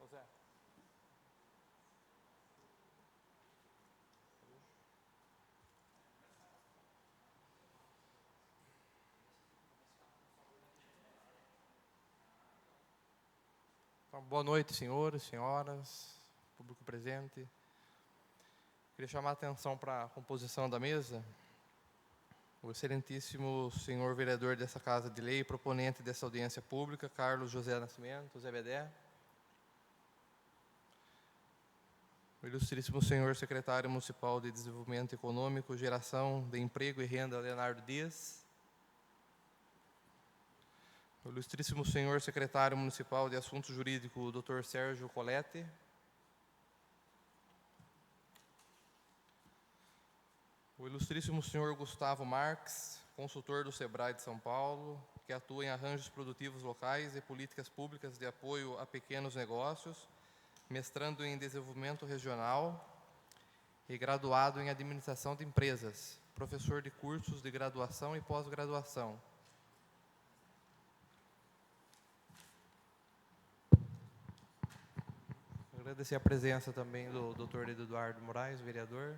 José. Então, boa noite, senhores, senhoras, público presente. Queria chamar a atenção para a composição da mesa. O excelentíssimo senhor vereador dessa Casa de Lei, proponente dessa audiência pública, Carlos José Nascimento, Zebedé. O ilustríssimo senhor secretário municipal de Desenvolvimento Econômico, Geração de Emprego e Renda, Leonardo Dias. O ilustríssimo senhor secretário municipal de Assuntos Jurídicos, Dr. Sérgio Colete. O ilustríssimo senhor Gustavo Marques, consultor do SEBRAE de São Paulo, que atua em arranjos produtivos locais e políticas públicas de apoio a pequenos negócios, mestrando em desenvolvimento regional e graduado em administração de empresas, professor de cursos de graduação e pós-graduação. Agradecer a presença também do Dr. Eduardo Moraes, vereador.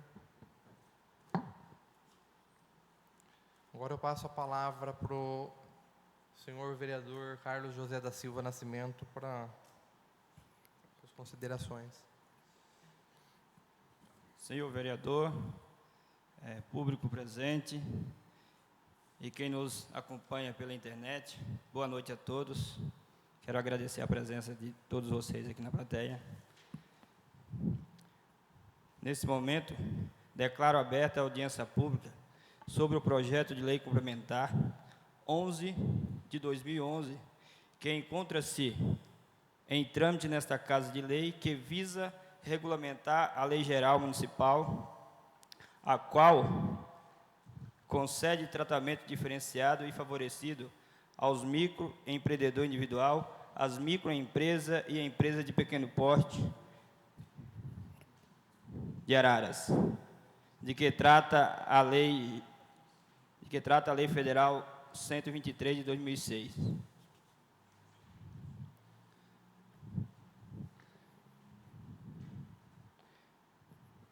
Agora eu passo a palavra para o senhor vereador Carlos José da Silva Nascimento para as considerações. Senhor vereador, público presente e quem nos acompanha pela internet, boa noite a todos. Quero agradecer a presença de todos vocês aqui na plateia. Nesse momento, declaro aberta a audiência pública sobre o projeto de lei complementar 11 de 2011, que encontra-se em trâmite nesta Casa de Lei, que visa regulamentar a Lei Geral Municipal, a qual concede tratamento diferenciado e favorecido aos microempreendedor individual, às microempresas e a empresa de pequeno porte de Araras, de que trata a Lei Federal 123 de 2006.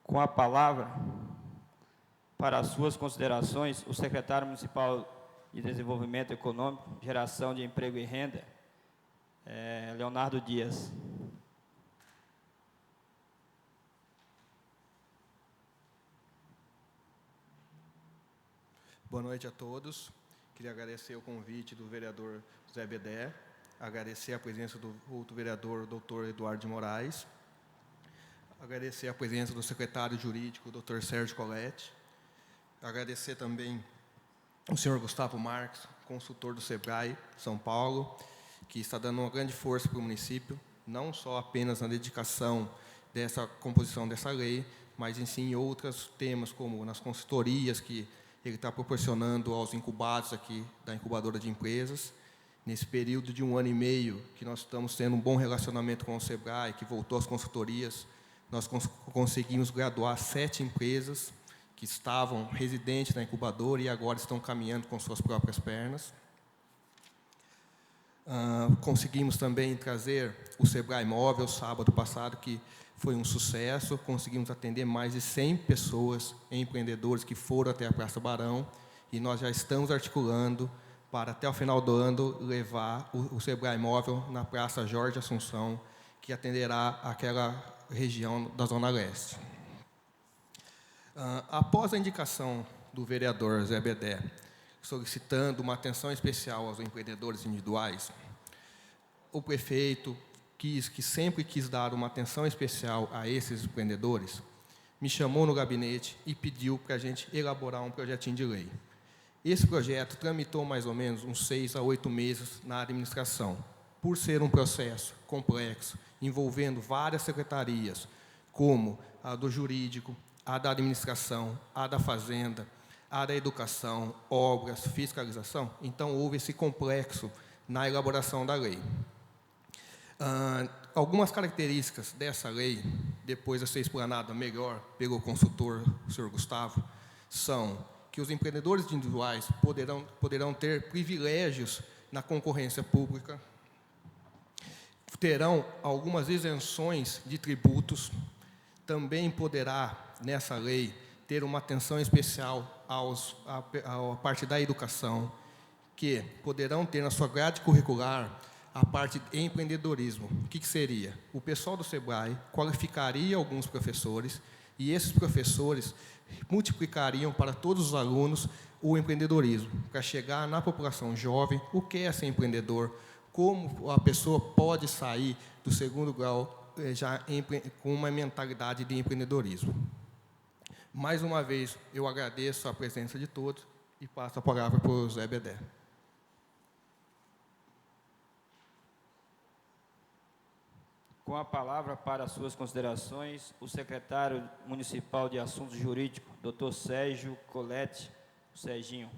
Com a palavra, para as suas considerações, o secretário municipal de Desenvolvimento Econômico, Geração de Emprego e Renda, Leonardo Dias. Boa noite a todos. Queria agradecer o convite do vereador Zebedé, agradecer a presença do outro vereador, Dr. Eduardo de Moraes, agradecer a presença do secretário jurídico, Dr. Sérgio Colete, agradecer também o senhor Gustavo Marques, consultor do SEBRAE São Paulo, que está dando uma grande força para o município, não só apenas na dedicação dessa composição dessa lei, mas em outros temas, como nas consultorias que ele está proporcionando aos incubados aqui da incubadora de empresas. Nesse período de 1 ano e meio, que nós estamos tendo um bom relacionamento com o SEBRAE, que voltou às consultorias, nós conseguimos graduar 7 empresas que estavam residentes na incubadora e agora estão caminhando com suas próprias pernas. Conseguimos também trazer o SEBRAE Móvel, sábado passado, que foi um sucesso. Conseguimos atender mais de 100 pessoas, empreendedores que foram até a Praça Barão, e nós já estamos articulando para, até o final do ano, levar o SEBRAE Móvel na Praça Jorge Assunção, que atenderá aquela região da Zona Leste. Após a indicação do vereador Zebedé, solicitando uma atenção especial aos empreendedores individuais, o prefeito sempre quis dar uma atenção especial a esses empreendedores, me chamou no gabinete e pediu para a gente elaborar um projetinho de lei. Esse projeto tramitou mais ou menos uns 6 a 8 meses na administração. Por ser um processo complexo, envolvendo várias secretarias, como a do jurídico, a da administração, a da fazenda, a da educação, obras, fiscalização, então houve esse complexo na elaboração da lei. Algumas características dessa lei, depois de ser explanada melhor pelo consultor, o senhor Gustavo, são que os empreendedores individuais poderão ter privilégios na concorrência pública, terão algumas isenções de tributos. Também poderá, nessa lei, ter uma atenção especial à parte da educação, que poderão ter na sua grade curricular a parte de empreendedorismo. O que seria? O pessoal do SEBRAE qualificaria alguns professores e esses professores multiplicariam para todos os alunos o empreendedorismo, para chegar na população jovem o que é ser empreendedor, como a pessoa pode sair do segundo grau já com uma mentalidade de empreendedorismo. Mais uma vez, eu agradeço a presença de todos e passo a palavra para o Zé Bedé. Com a palavra para suas considerações, o secretário municipal de Assuntos Jurídicos, Dr. Sérgio Colete, o Serginho.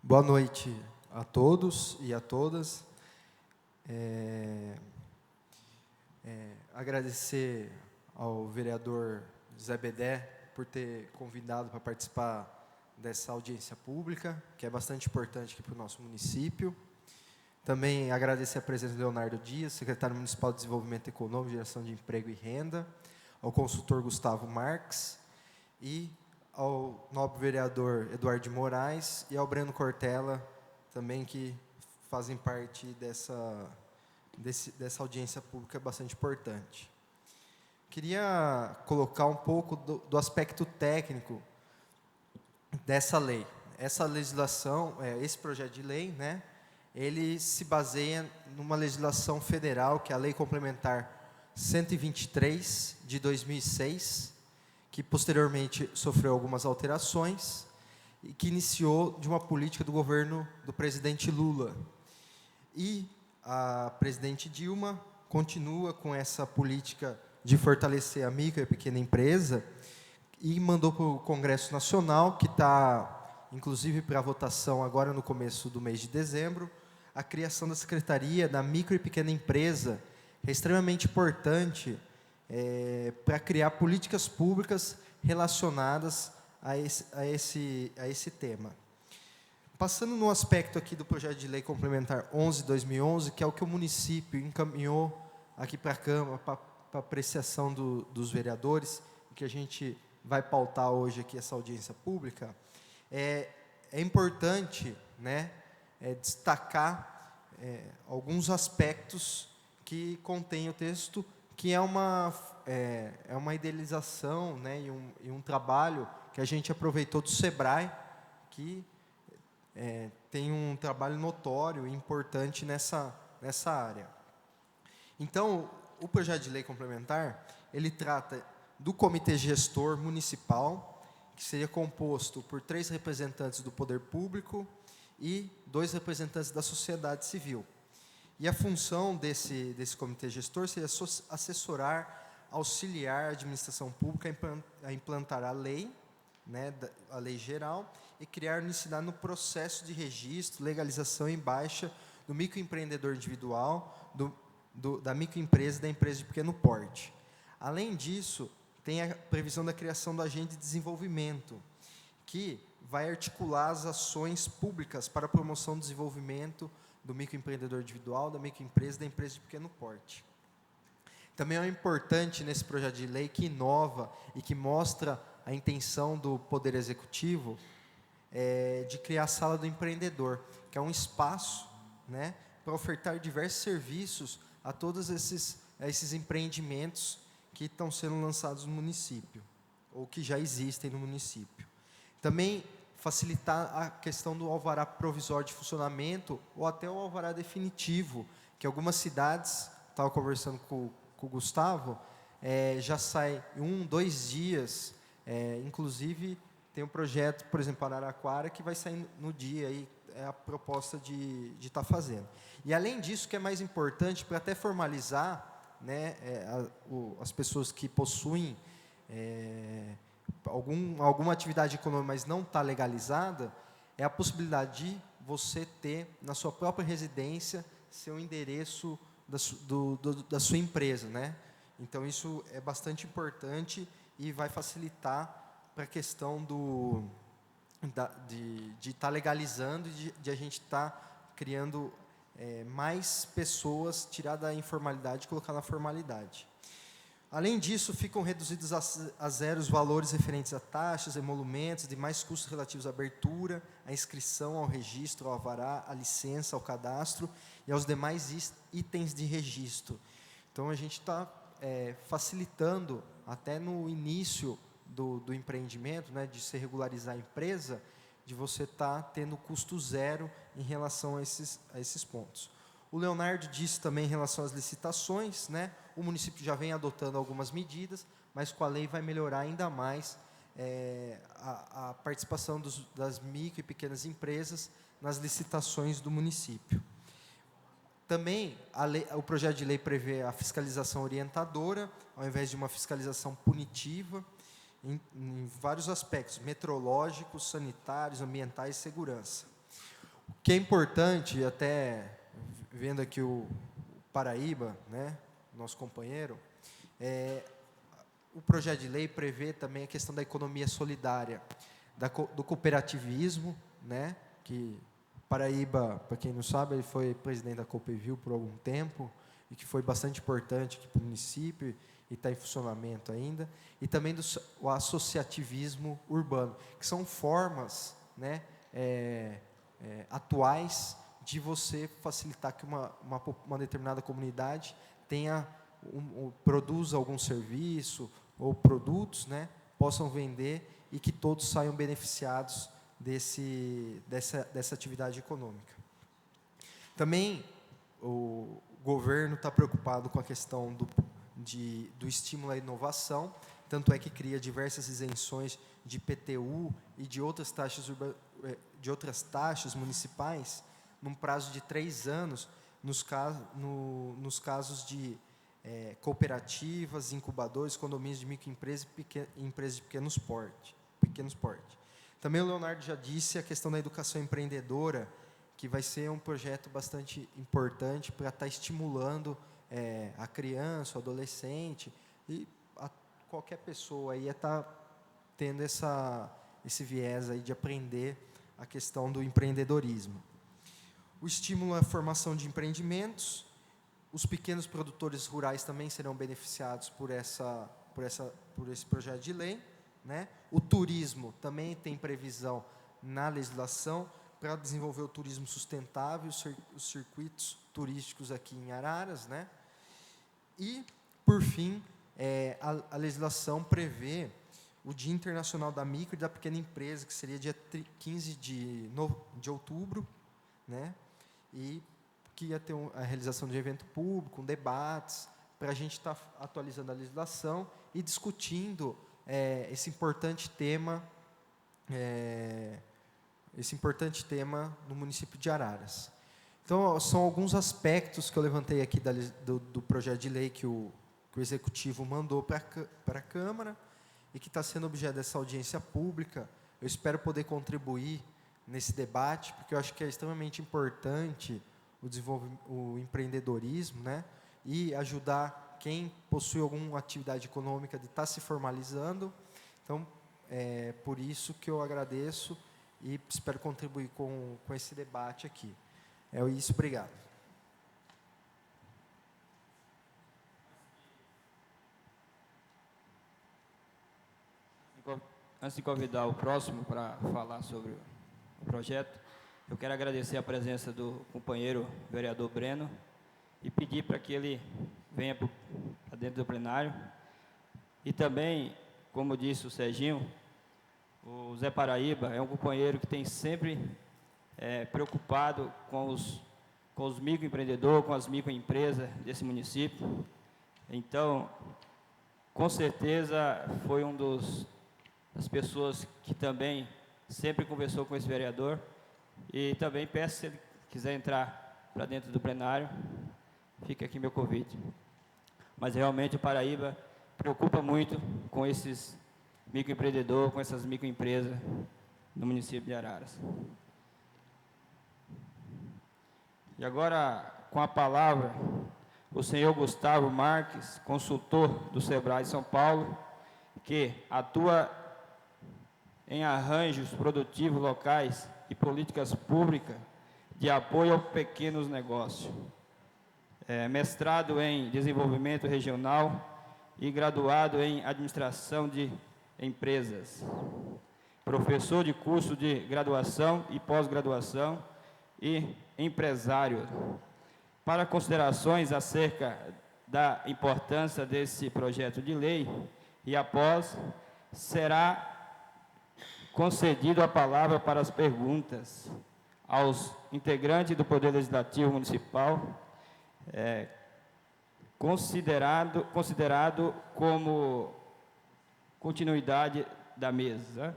Boa noite a todos e a todas. Agradecer ao vereador Zé Bedé por ter convidado para participar dessa audiência pública, que é bastante importante aqui para o nosso município. Também agradecer a presença do Leonardo Dias, secretário municipal de Desenvolvimento Econômico, Geração de Emprego e Renda, ao consultor Gustavo Marques e ao nobre vereador Eduardo de Moraes e ao Breno Cortella, também que fazem parte dessa audiência pública bastante importante. Queria colocar um pouco do aspecto técnico dessa lei. Essa legislação, esse projeto de lei, né, ele se baseia numa legislação federal, que é a Lei Complementar 123, de 2006, que posteriormente sofreu algumas alterações, e que iniciou de uma política do governo do presidente Lula. E a presidente Dilma continua com essa política de fortalecer a micro e pequena empresa e mandou para o Congresso Nacional, que está, inclusive, para votação agora no começo do mês de dezembro, a criação da Secretaria da Micro e Pequena Empresa, que é extremamente importante para criar políticas públicas relacionadas a esse tema. Passando no aspecto aqui do projeto de lei complementar 11/2011, que é o que o município encaminhou aqui para a Câmara, para apreciação dos vereadores, que a gente vai pautar hoje aqui essa audiência pública, é importante, né, destacar alguns aspectos que contém o texto, que é uma idealização, né, e um trabalho que a gente aproveitou do SEBRAE, que tem um trabalho notório e importante nessa área. Então, o projeto de lei complementar, ele trata do Comitê Gestor Municipal, que seria composto por 3 representantes do poder público e 2 representantes da sociedade civil. E a função desse Comitê Gestor seria assessorar, auxiliar a administração pública a implantar a lei, né, a lei geral, e criar unicidade no processo de registro, legalização e baixa do microempreendedor individual, da microempresa e da empresa de pequeno porte. Além disso, tem a previsão da criação do agente de desenvolvimento, que vai articular as ações públicas para a promoção do desenvolvimento do microempreendedor individual, da microempresa e da empresa de pequeno porte. Também é importante nesse projeto de lei que inova e que mostra a intenção do Poder Executivo de criar a Sala do Empreendedor, que é um espaço, né, para ofertar diversos serviços a todos esses empreendimentos que estão sendo lançados no município, ou que já existem no município. Também facilitar a questão do alvará provisório de funcionamento, ou até o alvará definitivo, que algumas cidades, estava conversando com o Gustavo, já sai 1, 2 dias, inclusive tem um projeto, por exemplo, Araraquara, que vai sair no dia, aí é a proposta de estar fazendo. E além disso, que é mais importante, para até formalizar, né, as pessoas que possuem alguma atividade econômica, mas não está legalizada, é a possibilidade de você ter, na sua própria residência, seu endereço da sua empresa, né? Então, isso é bastante importante e vai facilitar para a questão de estar legalizando e de a gente estar criando mais pessoas, tirar da informalidade e colocar na formalidade. Além disso, ficam reduzidos a zero os valores referentes a taxas, emolumentos, demais custos relativos à abertura, à inscrição, ao registro, ao alvará, à licença, ao cadastro e aos demais itens de registro. Então, a gente está facilitando, até no início do empreendimento, né, de se regularizar a empresa, de você estar tendo custo zero em relação a esses pontos. O Leonardo disse também em relação às licitações, né, o município já vem adotando algumas medidas, mas com a lei vai melhorar ainda mais a participação das micro e pequenas empresas nas licitações do município. Também o projeto de lei prevê a fiscalização orientadora, ao invés de uma fiscalização punitiva, em vários aspectos, metrológicos, sanitários, ambientais e segurança. O que é importante, até vendo aqui o Paraíba, né, nosso companheiro, o projeto de lei prevê também a questão da economia solidária, do cooperativismo, né, que Paraíba, para quem não sabe, ele foi presidente da Copevil por algum tempo, e que foi bastante importante aqui para o município, e está em funcionamento ainda, e também do associativismo urbano, que são formas, né, atuais de você facilitar que uma determinada comunidade produza algum serviço ou produtos, né, possam vender e que todos saiam beneficiados dessa atividade econômica. Também o governo está preocupado com a questão do estímulo à inovação, tanto é que cria diversas isenções de IPTU e de outras taxas municipais, num prazo de 3 anos, nos casos de cooperativas, incubadores, condomínios de microempresas e empresas de pequeno porte. Também o Leonardo já disse a questão da educação empreendedora, que vai ser um projeto bastante importante para estar estimulando a criança, o adolescente e qualquer pessoa aí a estar tendo esse viés aí de aprender a questão do empreendedorismo. O estímulo à formação de empreendimentos, os pequenos produtores rurais também serão beneficiados por esse projeto de lei, né? O turismo também tem previsão na legislação para desenvolver o turismo sustentável, os circuitos turísticos aqui em Araras, né? E, por fim, a legislação prevê o Dia Internacional da Micro e da Pequena Empresa, que seria dia 15 de outubro, né? E que ia ter a realização de um evento público, debates, para a gente estar atualizando a legislação e discutindo esse importante tema no município de Araras. Então, são alguns aspectos que eu levantei aqui do projeto de lei que o Executivo mandou para a Câmara e que está sendo objeto dessa audiência pública. Eu espero poder contribuir nesse debate, porque eu acho que é extremamente importante o empreendedorismo, né, e ajudar quem possui alguma atividade econômica de estar se formalizando. Então, por isso que eu agradeço e espero contribuir com esse debate aqui. É isso, obrigado. Antes de convidar o próximo para falar sobre o projeto, eu quero agradecer a presença do companheiro vereador Breno e pedir para que ele venha para dentro do plenário. E também, como disse o Serginho, o Zé Paraíba é um companheiro que tem sempre preocupado com os microempreendedores, com as microempresas desse município. Então, com certeza, foi das pessoas que também sempre conversou com esse vereador. E também peço, se ele quiser entrar para dentro do plenário, fica aqui meu convite. Mas realmente o Paraíba preocupa muito com esses microempreendedores, com essas microempresas no município de Araras. E agora, com a palavra, o senhor Gustavo Marques, consultor do SEBRAE de São Paulo, que atua em arranjos produtivos locais e políticas públicas de apoio aos pequenos negócios. Mestrado em Desenvolvimento Regional e graduado em Administração de Empresas. Professor de curso de graduação e pós-graduação e empresário. Para considerações acerca da importância desse projeto de lei, e após, será concedido a palavra para as perguntas aos integrantes do Poder Legislativo Municipal, considerado como continuidade da mesa.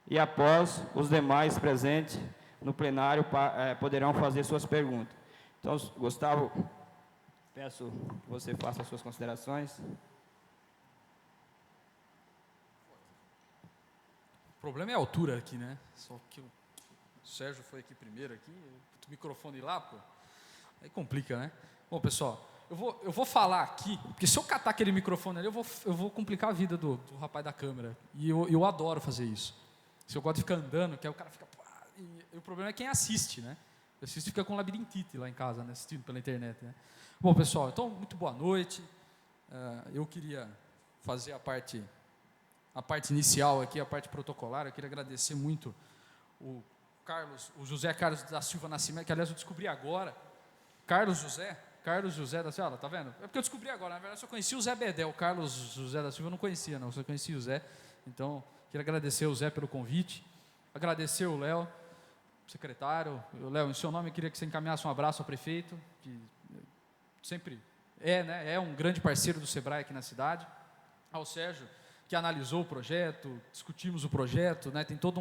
E após, os demais presentes no plenário poderão fazer suas perguntas. Então, Gustavo, peço que você faça as suas considerações. O problema é a altura aqui, né? Só que o Sérgio foi aqui primeiro, aqui, o microfone lá, pô, aí complica, né? Bom, pessoal, eu vou falar aqui, porque se eu catar aquele microfone ali, eu vou complicar a vida do rapaz da câmera. E eu adoro fazer isso. Se eu gosto de ficar andando, que aí o cara fica... E o problema é quem assiste, né? Eu assisto e fica com labirintite lá em casa, né? Assistindo pela internet, né? Bom, pessoal, então, muito boa noite. Eu queria fazer a parte inicial aqui, a parte protocolar. Eu queria agradecer muito o José Carlos da Silva Nascimento, que aliás eu descobri agora. Carlos José da Silva, tá vendo? É porque eu descobri agora, na verdade eu só conhecia o Zé Bedé, o Carlos José da Silva eu não conhecia, não, eu só conhecia o Zé. Então, queria agradecer o Zé pelo convite, agradecer o Léo, secretário. Léo, em seu nome, eu queria que você encaminhasse um abraço ao prefeito, que sempre é um grande parceiro do SEBRAE aqui na cidade, ao Sérgio, que analisou o projeto, discutimos o projeto, né, tem toda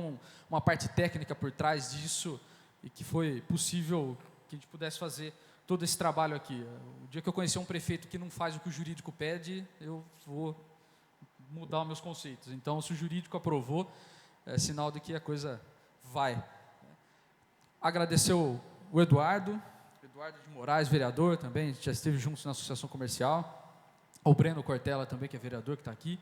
uma parte técnica por trás disso, e que foi possível que a gente pudesse fazer todo esse trabalho aqui. O dia que eu conhecer um prefeito que não faz o que o jurídico pede, eu vou mudar os meus conceitos. Então, se o jurídico aprovou, é sinal de que a coisa vai. Agradecer o Eduardo de Moraes, vereador também, já esteve juntos na Associação Comercial, ao Breno Cortella também, que é vereador, que está aqui.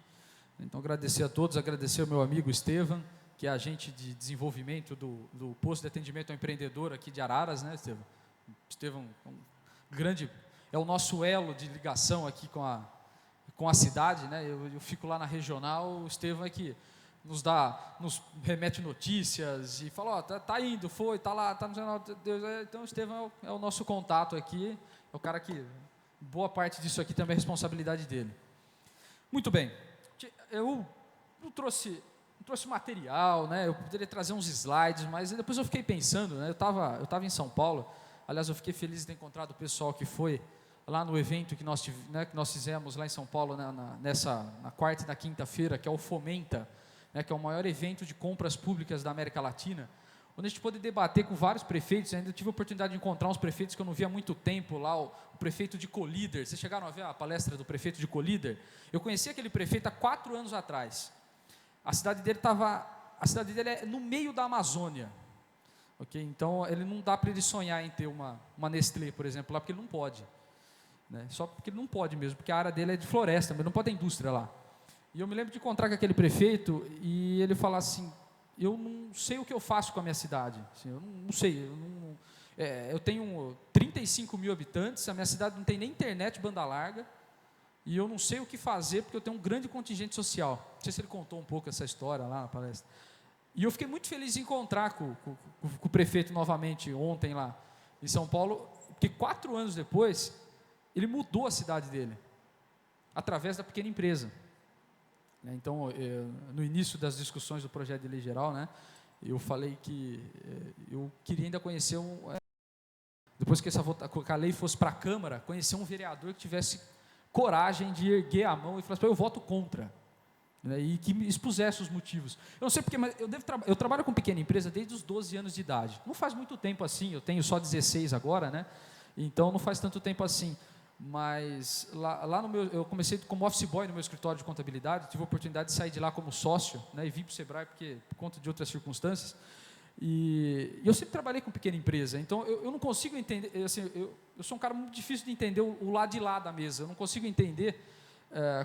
Então, agradecer a todos, agradecer ao meu amigo Estevam, que é agente de desenvolvimento do posto de atendimento ao empreendedor aqui de Araras, né, Estevam? Estevam, é o nosso elo de ligação aqui com a cidade, né? Eu fico lá na regional, o Estevam é que nos remete notícias e fala, tá indo, foi, tá lá, tá no Jornal de Deus. Então, o Estevam é o nosso contato aqui, é o cara que, boa parte disso aqui também é responsabilidade dele. Muito bem, eu não trouxe material, né? Eu poderia trazer uns slides, mas depois eu fiquei pensando, né? Eu estava em São Paulo, aliás, eu fiquei feliz de ter encontrado o pessoal que foi lá no evento que nós fizemos lá em São Paulo, né, na quarta e na quinta-feira, que é o Fomenta, né, que é o maior evento de compras públicas da América Latina, onde a gente pôde debater com vários prefeitos. Ainda tive a oportunidade de encontrar uns prefeitos que eu não via há muito tempo lá, o prefeito de Colíder. Vocês chegaram a ver a palestra do prefeito de Colíder? Eu conheci aquele prefeito há 4 anos atrás. A cidade dele é no meio da Amazônia. Okay? Então, ele não dá para ele sonhar em ter uma Nestlé, por exemplo, lá, porque ele não pode. Né? Só porque ele não pode mesmo, porque a área dele é de floresta, mas não pode ter indústria lá. E eu me lembro de encontrar com aquele prefeito e ele falar assim, eu não sei o que eu faço com a minha cidade, assim, eu não sei, eu tenho 35 mil habitantes, a minha cidade não tem nem internet banda larga, e eu não sei o que fazer porque eu tenho um grande contingente social. Não sei se ele contou um pouco essa história lá na palestra. E eu fiquei muito feliz de encontrar com o prefeito novamente ontem lá em São Paulo, porque 4 anos depois, ele mudou a cidade dele, através da pequena empresa. Então, no início das discussões do projeto de lei geral, né, eu falei que eu queria ainda conhecer, depois que a lei fosse para a Câmara, conhecer um vereador que tivesse coragem de erguer a mão e falar assim, eu voto contra, né, e que me expusesse os motivos. Eu não sei porque, mas eu trabalho com pequena empresa desde os 12 anos de idade. Não faz muito tempo assim, eu tenho só 16 agora, né, então não faz tanto tempo assim. Mas lá eu comecei como office boy no meu escritório de contabilidade, tive a oportunidade de sair de lá como sócio, né, e vim para o SEBRAE por conta de outras circunstâncias, e eu sempre trabalhei com pequena empresa, então eu não consigo entender, assim, eu sou um cara muito difícil de entender o lado de lá da mesa, eu não consigo entender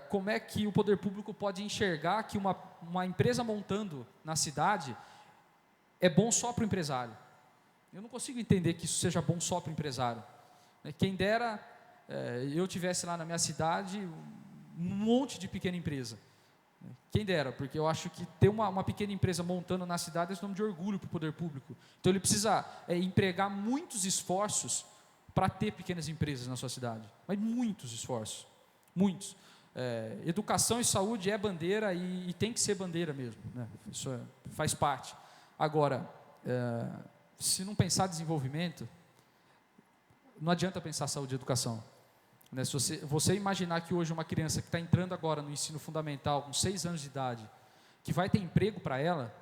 como é que o poder público pode enxergar que uma empresa montando na cidade é bom só para o empresário. Eu não consigo entender que isso seja bom só para o empresário. Quem dera eu tivesse lá na minha cidade um monte de pequena empresa. Quem dera, porque eu acho que ter uma pequena empresa montando na cidade é nome de orgulho para o poder público. Então ele precisa empregar muitos esforços para ter pequenas empresas na sua cidade. Mas muitos esforços, muitos. Educação e saúde é bandeira e tem que ser bandeira mesmo, né? Isso faz parte. Agora, se não pensar desenvolvimento, não adianta pensar saúde e educação. Né? Se você imaginar que hoje uma criança que está entrando agora no ensino fundamental, com 6 anos de idade, que vai ter emprego para ela,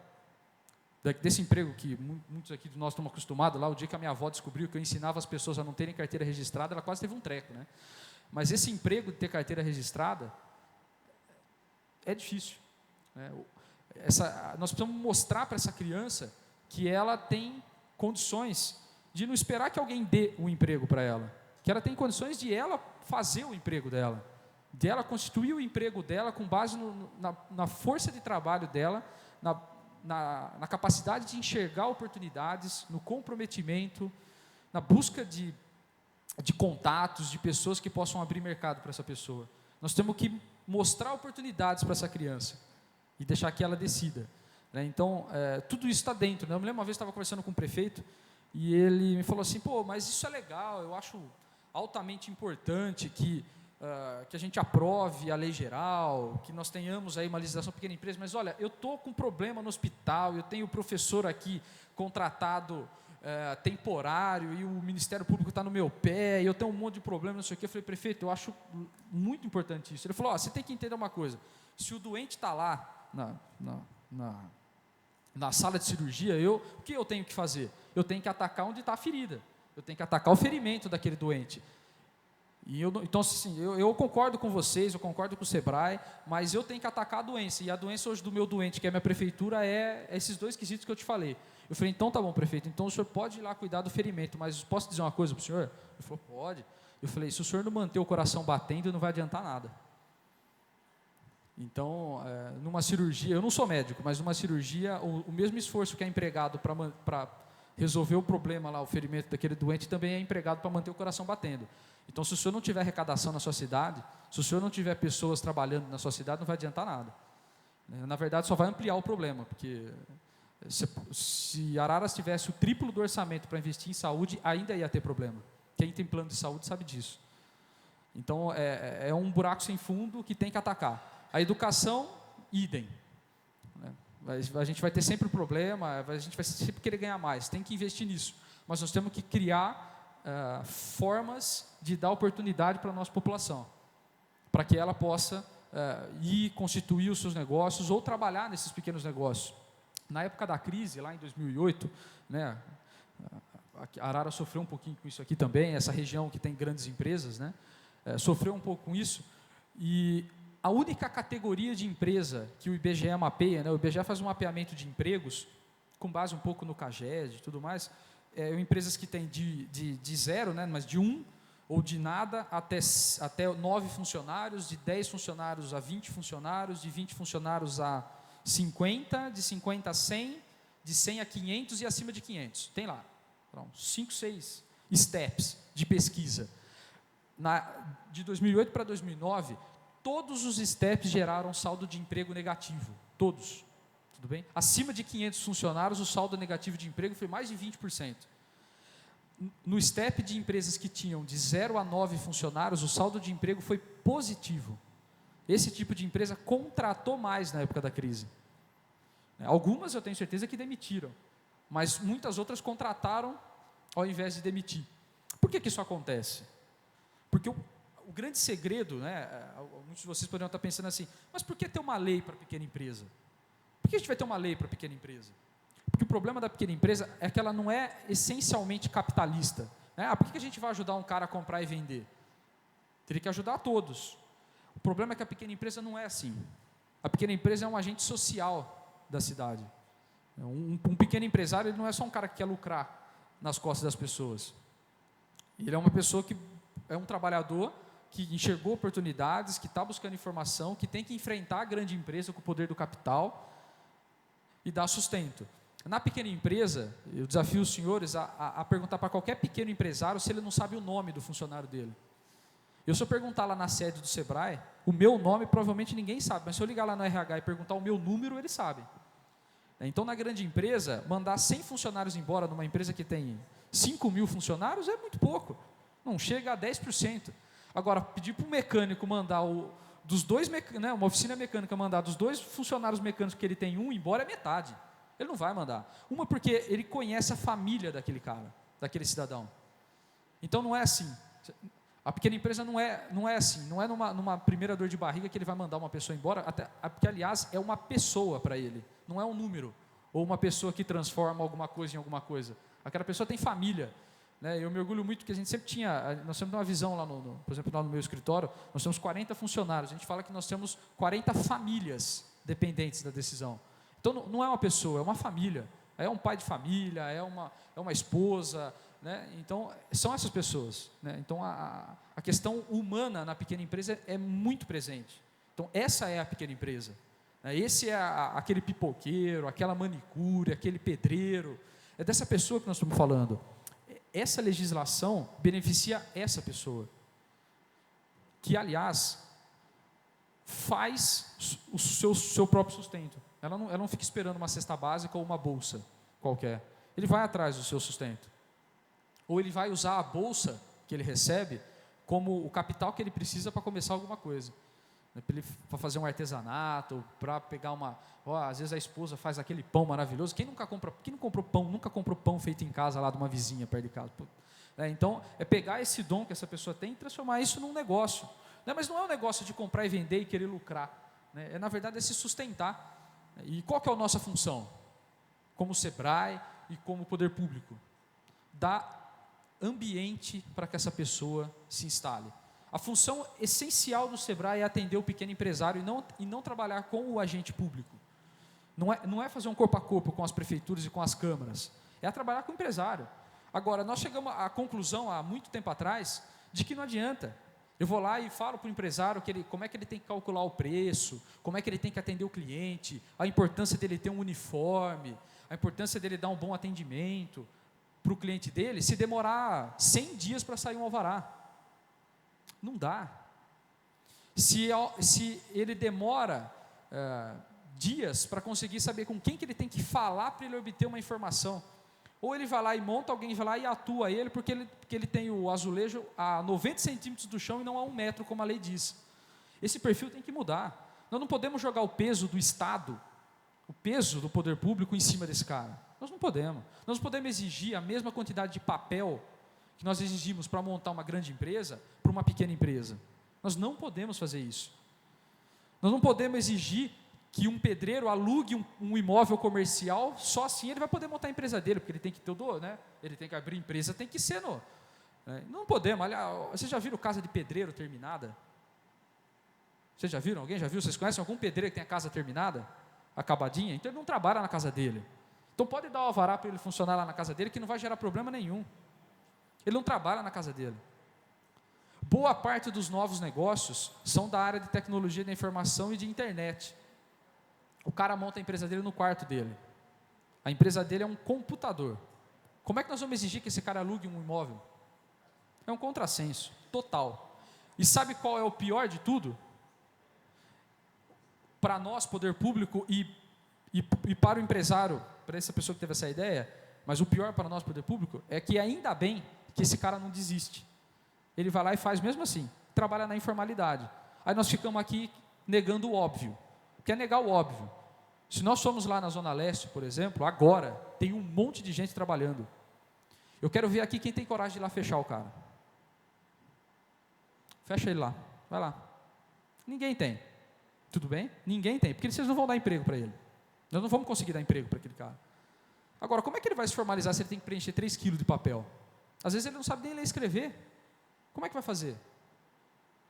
desse emprego que muitos aqui de nós estamos acostumados, lá o dia que a minha avó descobriu que eu ensinava as pessoas a não terem carteira registrada, ela quase teve um treco, né? Mas esse emprego de ter carteira registrada é difícil, né? Nós precisamos mostrar para essa criança que ela tem condições de não esperar que alguém dê um emprego para ela, que ela tem condições de ela fazer o emprego dela, de ela constituir o emprego dela com base na força de trabalho dela, na capacidade de enxergar oportunidades, no comprometimento, na busca de contatos, de pessoas que possam abrir mercado para essa pessoa. Nós temos que mostrar oportunidades para essa criança e deixar que ela decida, né? Então, tudo isso está dentro, né? Eu me lembro uma vez, estava conversando com o prefeito e ele me falou assim, mas isso é legal, eu acho altamente importante que a gente aprove a lei geral, que nós tenhamos aí uma legislação pequena empresa, mas olha, eu estou com problema no hospital, eu tenho professor aqui contratado temporário e o Ministério Público está no meu pé, e eu tenho um monte de problema, não sei o quê. Eu falei, prefeito, eu acho muito importante isso. Ele falou, você tem que entender uma coisa, se o doente está lá na sala de cirurgia, o que eu tenho que fazer? Eu tenho que atacar onde está a ferida, eu tenho que atacar o ferimento daquele doente. Então, assim, eu concordo com vocês, eu concordo com o Sebrae, mas eu tenho que atacar a doença, e a doença hoje do meu doente, que é a minha prefeitura, é esses 2 quesitos que eu te falei. Eu falei, então tá bom, prefeito, então o senhor pode ir lá cuidar do ferimento, mas posso dizer uma coisa para o senhor? Ele falou, pode. Eu falei, se o senhor não manter o coração batendo, não vai adiantar nada. Então, numa cirurgia, eu não sou médico, mas numa cirurgia, o mesmo esforço que é empregado para resolver o problema lá, o ferimento daquele doente, também é empregado para manter o coração batendo. Então, se o senhor não tiver arrecadação na sua cidade, se o senhor não tiver pessoas trabalhando na sua cidade, não vai adiantar nada. Na verdade, só vai ampliar o problema, porque se Araras tivesse o triplo do orçamento para investir em saúde, ainda ia ter problema. Quem tem plano de saúde sabe disso. Então, é um buraco sem fundo que tem que atacar. A educação, idem. A gente vai ter sempre problema, a gente vai sempre querer ganhar mais, tem que investir nisso. Mas nós temos que criar formas de dar oportunidade para a nossa população, para que ela possa ir constituir os seus negócios ou trabalhar nesses pequenos negócios. Na época da crise, lá em 2008, né, a Arara sofreu um pouquinho com isso aqui também, essa região que tem grandes empresas, né, sofreu um pouco com isso, e a única categoria de empresa que o IBGE mapeia, né, o IBGE faz um mapeamento de empregos, com base um pouco no CAGED e tudo mais, empresas que têm de 0, né, mas de 1 ou de nada até 9 funcionários, de 10 funcionários a 20 funcionários, de 20 funcionários a 50, de 50 a 100, de 100 a 500 e acima de 500. Tem lá, 5, 6 steps de pesquisa. De 2008 para 2009, todos os steps geraram saldo de emprego negativo, todos. Tudo bem? Acima de 500 funcionários, o saldo negativo de emprego foi mais de 20%. No step de empresas que tinham de 0 a 9 funcionários, o saldo de emprego foi positivo. Esse tipo de empresa contratou mais na época da crise. Algumas eu tenho certeza que demitiram, mas muitas outras contrataram ao invés de demitir. Por que isso acontece? Porque o grande segredo, né, muitos de vocês poderiam estar pensando assim, mas por que ter uma lei para pequena empresa? Por que a gente vai ter uma lei para pequena empresa? Porque o problema da pequena empresa é que ela não é essencialmente capitalista. Né? Por que a gente vai ajudar um cara a comprar e vender? Teria que ajudar a todos. O problema é que a pequena empresa não é assim. A pequena empresa é um agente social da cidade. Um pequeno empresário ele não é só um cara que quer lucrar nas costas das pessoas. Ele é uma pessoa que é um trabalhador que enxergou oportunidades, que está buscando informação, que tem que enfrentar a grande empresa com o poder do capital e dar sustento. Na pequena empresa, eu desafio os senhores a perguntar para qualquer pequeno empresário se ele não sabe o nome do funcionário dele. Se eu perguntar lá na sede do Sebrae, o meu nome provavelmente ninguém sabe, mas se eu ligar lá no RH e perguntar o meu número, ele sabe. Então, na grande empresa, mandar 100 funcionários embora numa empresa que tem 5.000 funcionários é muito pouco, não chega a 10%. Agora, pedir para um mecânico mandar uma oficina mecânica mandar dos 2 funcionários mecânicos que ele tem um embora é metade. Ele não vai mandar. Uma porque ele conhece a família daquele cara, daquele cidadão. Então não é assim. A pequena empresa não é assim. Não é numa primeira dor de barriga que ele vai mandar uma pessoa embora, porque aliás é uma pessoa para ele, não é um número, ou uma pessoa que transforma alguma coisa em alguma coisa. Aquela pessoa tem família. Eu me orgulho muito que a gente sempre nós temos uma visão lá, por exemplo, lá no meu escritório, nós temos 40 funcionários, a gente fala que nós temos 40 famílias dependentes da decisão. Então não é uma pessoa, é uma família, é um pai de família, é uma esposa, então são essas pessoas. Então a questão humana na pequena empresa é muito presente. Então essa é a pequena empresa. Esse é aquele pipoqueiro, aquela manicure, aquele pedreiro, é dessa pessoa que nós estamos falando. Essa legislação beneficia essa pessoa, que aliás faz o seu próprio sustento. Ela não fica esperando uma cesta básica ou uma bolsa qualquer. Ele vai atrás do seu sustento. Ou ele vai usar a bolsa que ele recebe como o capital que ele precisa para começar alguma coisa. Para fazer um artesanato, para pegar às vezes a esposa faz aquele pão maravilhoso. Quem não comprou pão feito em casa lá de uma vizinha perto de casa? Então, é pegar esse dom que essa pessoa tem e transformar isso num negócio. Mas não é um negócio de comprar e vender e querer lucrar. Na verdade, é se sustentar. E qual que é a nossa função? Como Sebrae e como poder público? Dar ambiente para que essa pessoa se instale. A função essencial do Sebrae é atender o pequeno empresário e não trabalhar com o agente público. Não é fazer um corpo a corpo com as prefeituras e com as câmaras. É trabalhar com o empresário. Agora, nós chegamos à conclusão, há muito tempo atrás, de que não adianta. Eu vou lá e falo para o empresário como é que ele tem que calcular o preço, como é que ele tem que atender o cliente, a importância dele ter um uniforme, a importância dele dar um bom atendimento para o cliente dele, se demorar 100 dias para sair um alvará. Não dá. Se ele demora dias para conseguir saber com quem que ele tem que falar para ele obter uma informação, ou ele vai lá e monta, alguém vai lá e atua ele, porque ele tem o azulejo a 90 centímetros do chão e não a 1 metro, como a lei diz. Esse perfil tem que mudar. Nós não podemos jogar o peso do Estado, o peso do poder público em cima desse cara. Nós não podemos. Nós não podemos exigir a mesma quantidade de papel que nós exigimos para montar uma grande empresa para uma pequena empresa. Nós não podemos fazer isso. Nós não podemos exigir que um pedreiro alugue um imóvel comercial, só assim ele vai poder montar a empresa dele, porque ele tem que ter ele tem que abrir empresa, tem que ser não podemos. Aliás, vocês já viram casa de pedreiro terminada? Vocês já viram? Alguém já viu? Vocês conhecem algum pedreiro que tem a casa terminada? Acabadinha? Então ele não trabalha na casa dele. Então pode dar o alvará para ele funcionar lá na casa dele, que não vai gerar problema nenhum. Ele não trabalha na casa dele. Boa parte dos novos negócios são da área de tecnologia da informação e de internet. O cara monta a empresa dele no quarto dele. A empresa dele é um computador. Como é que nós vamos exigir que esse cara alugue um imóvel? É um contrassenso total. E sabe qual é o pior de tudo? Para nós, poder público, e para o empresário, para essa pessoa que teve essa ideia, mas o pior para nós, poder público, é que ainda bem que esse cara não desiste. Ele vai lá e faz mesmo assim, trabalha na informalidade. Aí nós ficamos aqui negando o óbvio. Quer negar o óbvio. Se nós formos lá na Zona Leste, por exemplo, agora, tem um monte de gente trabalhando. Eu quero ver aqui quem tem coragem de ir lá fechar o cara. Fecha ele lá, vai lá. Ninguém tem. Tudo bem? Ninguém tem, porque vocês não vão dar emprego para ele. Nós não vamos conseguir dar emprego para aquele cara. Agora, como é que ele vai se formalizar se ele tem que preencher 3 quilos de papel? Às vezes ele não sabe nem ler e escrever. Como é que vai fazer?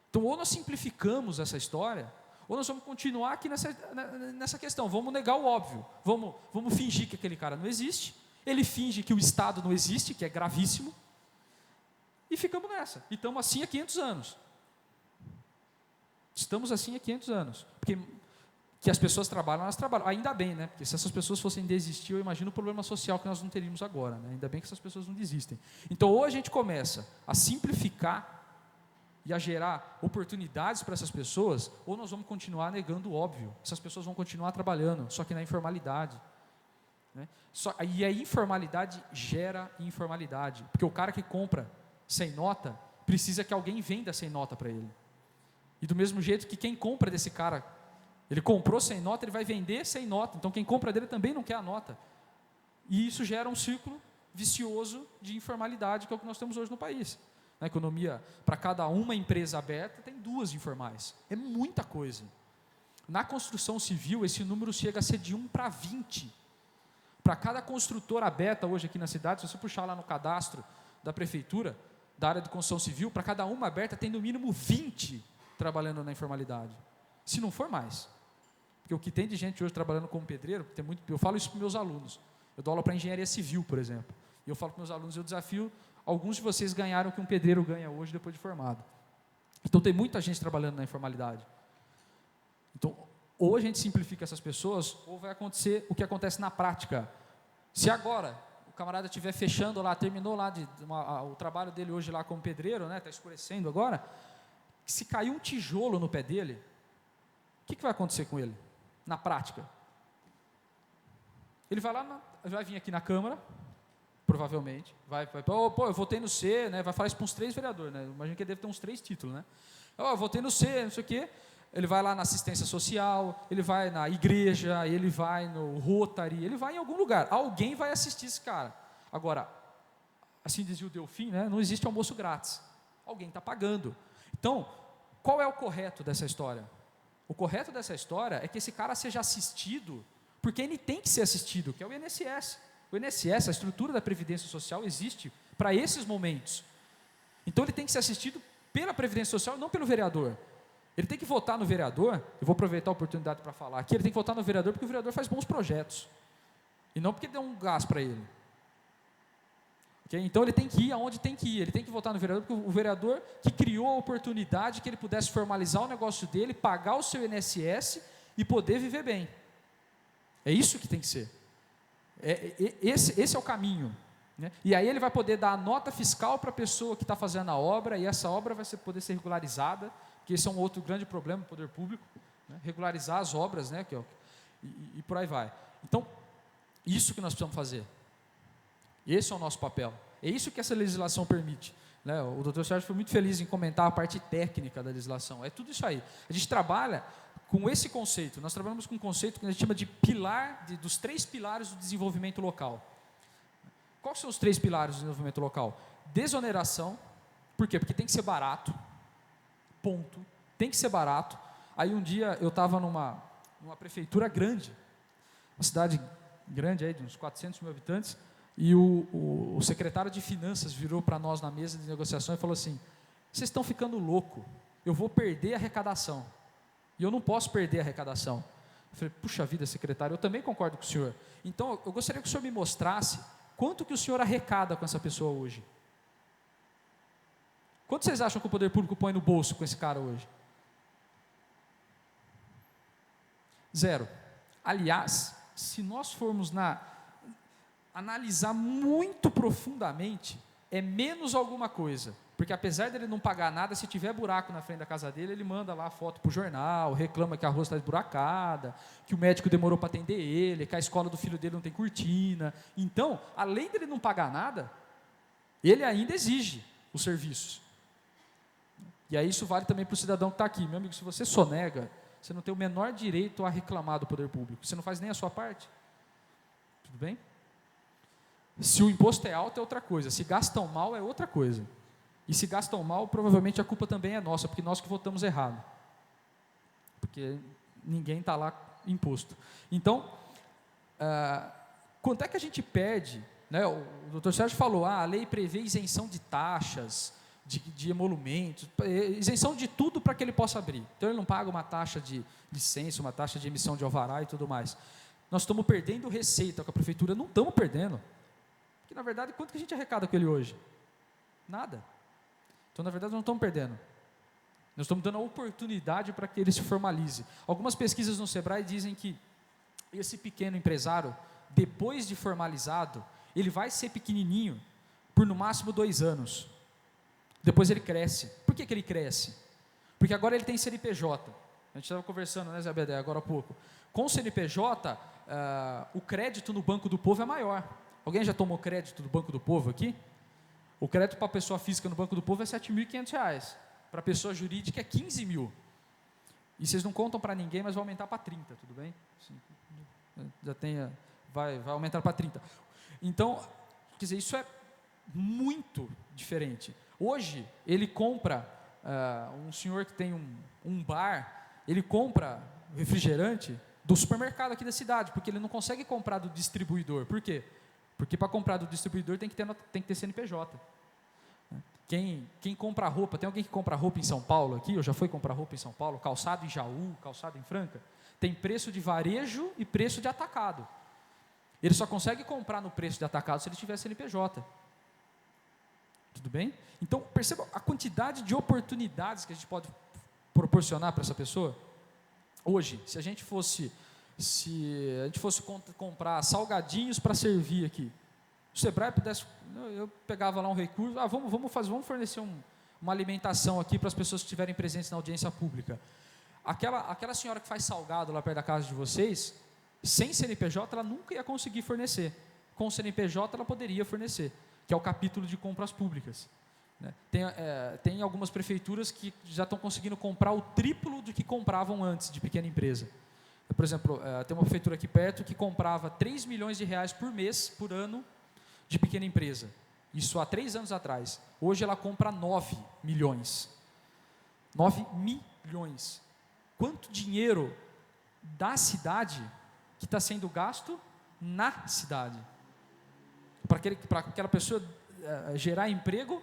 Então, ou nós simplificamos essa história, ou nós vamos continuar aqui nessa questão. Vamos negar o óbvio. Vamos fingir que aquele cara não existe. Ele finge que o Estado não existe, que é gravíssimo. E ficamos nessa. E estamos assim há 500 anos. Estamos assim há 500 anos. Porque que as pessoas trabalham, elas trabalham. Ainda bem, né? Porque se essas pessoas fossem desistir, eu imagino o problema social que nós não teríamos agora, né? Ainda bem que essas pessoas não desistem. Então, ou a gente começa a simplificar e a gerar oportunidades para essas pessoas, ou nós vamos continuar negando o óbvio. Essas pessoas vão continuar trabalhando, só que na informalidade. Né? E a informalidade gera informalidade, porque o cara que compra sem nota, precisa que alguém venda sem nota para ele. E do mesmo jeito que quem compra desse cara, ele comprou sem nota, ele vai vender sem nota, então quem compra dele também não quer a nota. E isso gera um círculo vicioso de informalidade, que é o que nós temos hoje no país. Na economia, para cada uma empresa aberta, tem 2 informais. É muita coisa. Na construção civil, esse número chega a ser de 1 para 20. Para cada construtora aberta hoje aqui na cidade, se você puxar lá no cadastro da prefeitura, da área de construção civil, para cada uma aberta tem no mínimo 20 trabalhando na informalidade. Se não for mais. Porque o que tem de gente hoje trabalhando como pedreiro, tem muito, eu falo isso para meus alunos. Eu dou aula para engenharia civil, por exemplo. E eu falo para meus alunos, eu desafio alguns de vocês ganharam o que um pedreiro ganha hoje depois de formado. Então tem muita gente trabalhando na informalidade. Então, ou a gente simplifica essas pessoas, ou vai acontecer o que acontece na prática. Se agora o camarada estiver fechando lá, terminou lá o trabalho dele hoje lá como pedreiro, né, está escurecendo agora, se cair um tijolo no pé dele, o que vai acontecer com ele? Na prática? Ele vai lá, vai vir aqui na Câmara, provavelmente, eu votei no C, né, vai falar isso para uns 3 vereadores, né, imagino que ele deve ter uns 3 títulos, né, eu votei no C, não sei o quê, ele vai lá na assistência social, ele vai na igreja, ele vai no Rotary, ele vai em algum lugar, alguém vai assistir esse cara. Agora, assim dizia o Delfim, né, não existe almoço grátis, alguém está pagando. Então, qual é o correto dessa história? O correto dessa história é que esse cara seja assistido, porque ele tem que ser assistido, que é o INSS. O INSS, a estrutura da Previdência Social, existe para esses momentos. Então, ele tem que ser assistido pela Previdência Social, não pelo vereador. Ele tem que votar no vereador, eu vou aproveitar a oportunidade para falar aqui, ele tem que votar no vereador porque o vereador faz bons projetos, e não porque deu um gás para ele. Okay? Então, ele tem que ir aonde tem que ir, ele tem que votar no vereador, porque o vereador que criou a oportunidade que ele pudesse formalizar o negócio dele, pagar o seu INSS e poder viver bem. É isso que tem que ser. Esse é o caminho. Né? E aí ele vai poder dar a nota fiscal para a pessoa que está fazendo a obra, e essa obra vai poder ser regularizada, que esse é um outro grande problema do poder público, né? Regularizar as obras, né? E por aí vai. Então, isso que nós precisamos fazer. Esse é o nosso papel. É isso que essa legislação permite. Né? O doutor Sérgio foi muito feliz em comentar a parte técnica da legislação. É tudo isso aí. A gente trabalha com esse conceito. Nós trabalhamos com um conceito que a gente chama de dos 3 pilares do desenvolvimento local. Quais são os 3 pilares do desenvolvimento local? Desoneração. Por quê? Porque tem que ser barato. Ponto. Tem que ser barato. Aí um dia eu estava numa prefeitura grande, uma cidade grande aí de uns 400 mil habitantes, e o secretário de finanças virou para nós na mesa de negociação e falou assim: vocês estão ficando louco, eu vou perder a arrecadação, e eu não posso perder a arrecadação. Eu falei: puxa vida, secretário, eu também concordo com o senhor. Então eu gostaria que o senhor me mostrasse quanto que o senhor arrecada com essa pessoa hoje. Quanto vocês acham que o poder público põe no bolso com esse cara hoje? 0. Aliás, se nós formos analisar muito profundamente, é menos alguma coisa. Porque apesar dele não pagar nada, se tiver buraco na frente da casa dele, ele manda lá a foto para o jornal, reclama que a rua está esburacada, que o médico demorou para atender ele, que a escola do filho dele não tem cortina. Então, além dele não pagar nada, ele ainda exige os serviços. E aí isso vale também para o cidadão que está aqui. Meu amigo, se você sonega, você não tem o menor direito a reclamar do poder público. Você não faz nem a sua parte. Tudo bem? Se o imposto é alto é outra coisa. Se gastam mal é outra coisa. E se gastam mal, provavelmente a culpa também é nossa, porque nós que votamos errado. Porque ninguém está lá imposto. Então, quanto é que a gente perde? Né? O doutor Sérgio falou, a lei prevê isenção de taxas, de emolumentos, isenção de tudo para que ele possa abrir. Então, ele não paga uma taxa de licença, uma taxa de emissão de alvará e tudo mais. Nós estamos perdendo receita com a prefeitura, não estamos perdendo. Porque, na verdade, quanto que a gente arrecada com ele hoje? Nada. Então, na verdade, não estamos perdendo. Nós estamos dando a oportunidade para que ele se formalize. Algumas pesquisas no Sebrae dizem que esse pequeno empresário, depois de formalizado, ele vai ser pequenininho por no máximo 2 anos. Depois ele cresce. Por que ele cresce? Porque agora ele tem CNPJ. A gente estava conversando, né, Zé Bedé, agora há pouco. Com o CNPJ, o crédito no Banco do Povo é maior. Alguém já tomou crédito do Banco do Povo aqui? O crédito para a pessoa física no Banco do Povo é R$ 7.500. Para a pessoa jurídica é 15 mil. E vocês não contam para ninguém, mas vai aumentar para 30, tudo bem? Já tem, vai aumentar para 30. Então, quer dizer, isso é muito diferente. Hoje, ele compra, um senhor que tem um bar, ele compra refrigerante do supermercado aqui da cidade, porque ele não consegue comprar do distribuidor. Por quê? Porque para comprar do distribuidor tem que ter CNPJ. Quem compra roupa, tem alguém que compra roupa em São Paulo aqui, ou já foi comprar roupa em São Paulo, calçado em Jaú, calçado em Franca, tem preço de varejo e preço de atacado. Ele só consegue comprar no preço de atacado se ele tiver CNPJ. Tudo bem? Então, perceba a quantidade de oportunidades que a gente pode proporcionar para essa pessoa. Hoje, se a gente fosse comprar salgadinhos para servir aqui, o Sebrae pudesse, eu pegava lá um recurso, vamos fornecer uma alimentação aqui para as pessoas que estiverem presentes na audiência pública. Aquela senhora que faz salgado lá perto da casa de vocês, sem CNPJ ela nunca ia conseguir fornecer. Com o CNPJ ela poderia fornecer, que é o capítulo de compras públicas. Né? Tem algumas prefeituras que já estão conseguindo comprar o triplo do que compravam antes de pequena empresa. Por exemplo, tem uma prefeitura aqui perto que comprava 3 milhões de reais por mês, por ano, de pequena empresa. Isso há 3 anos atrás. Hoje ela compra 9 milhões. 9 milhões. Quanto dinheiro da cidade que está sendo gasto na cidade? Para aquela pessoa gerar emprego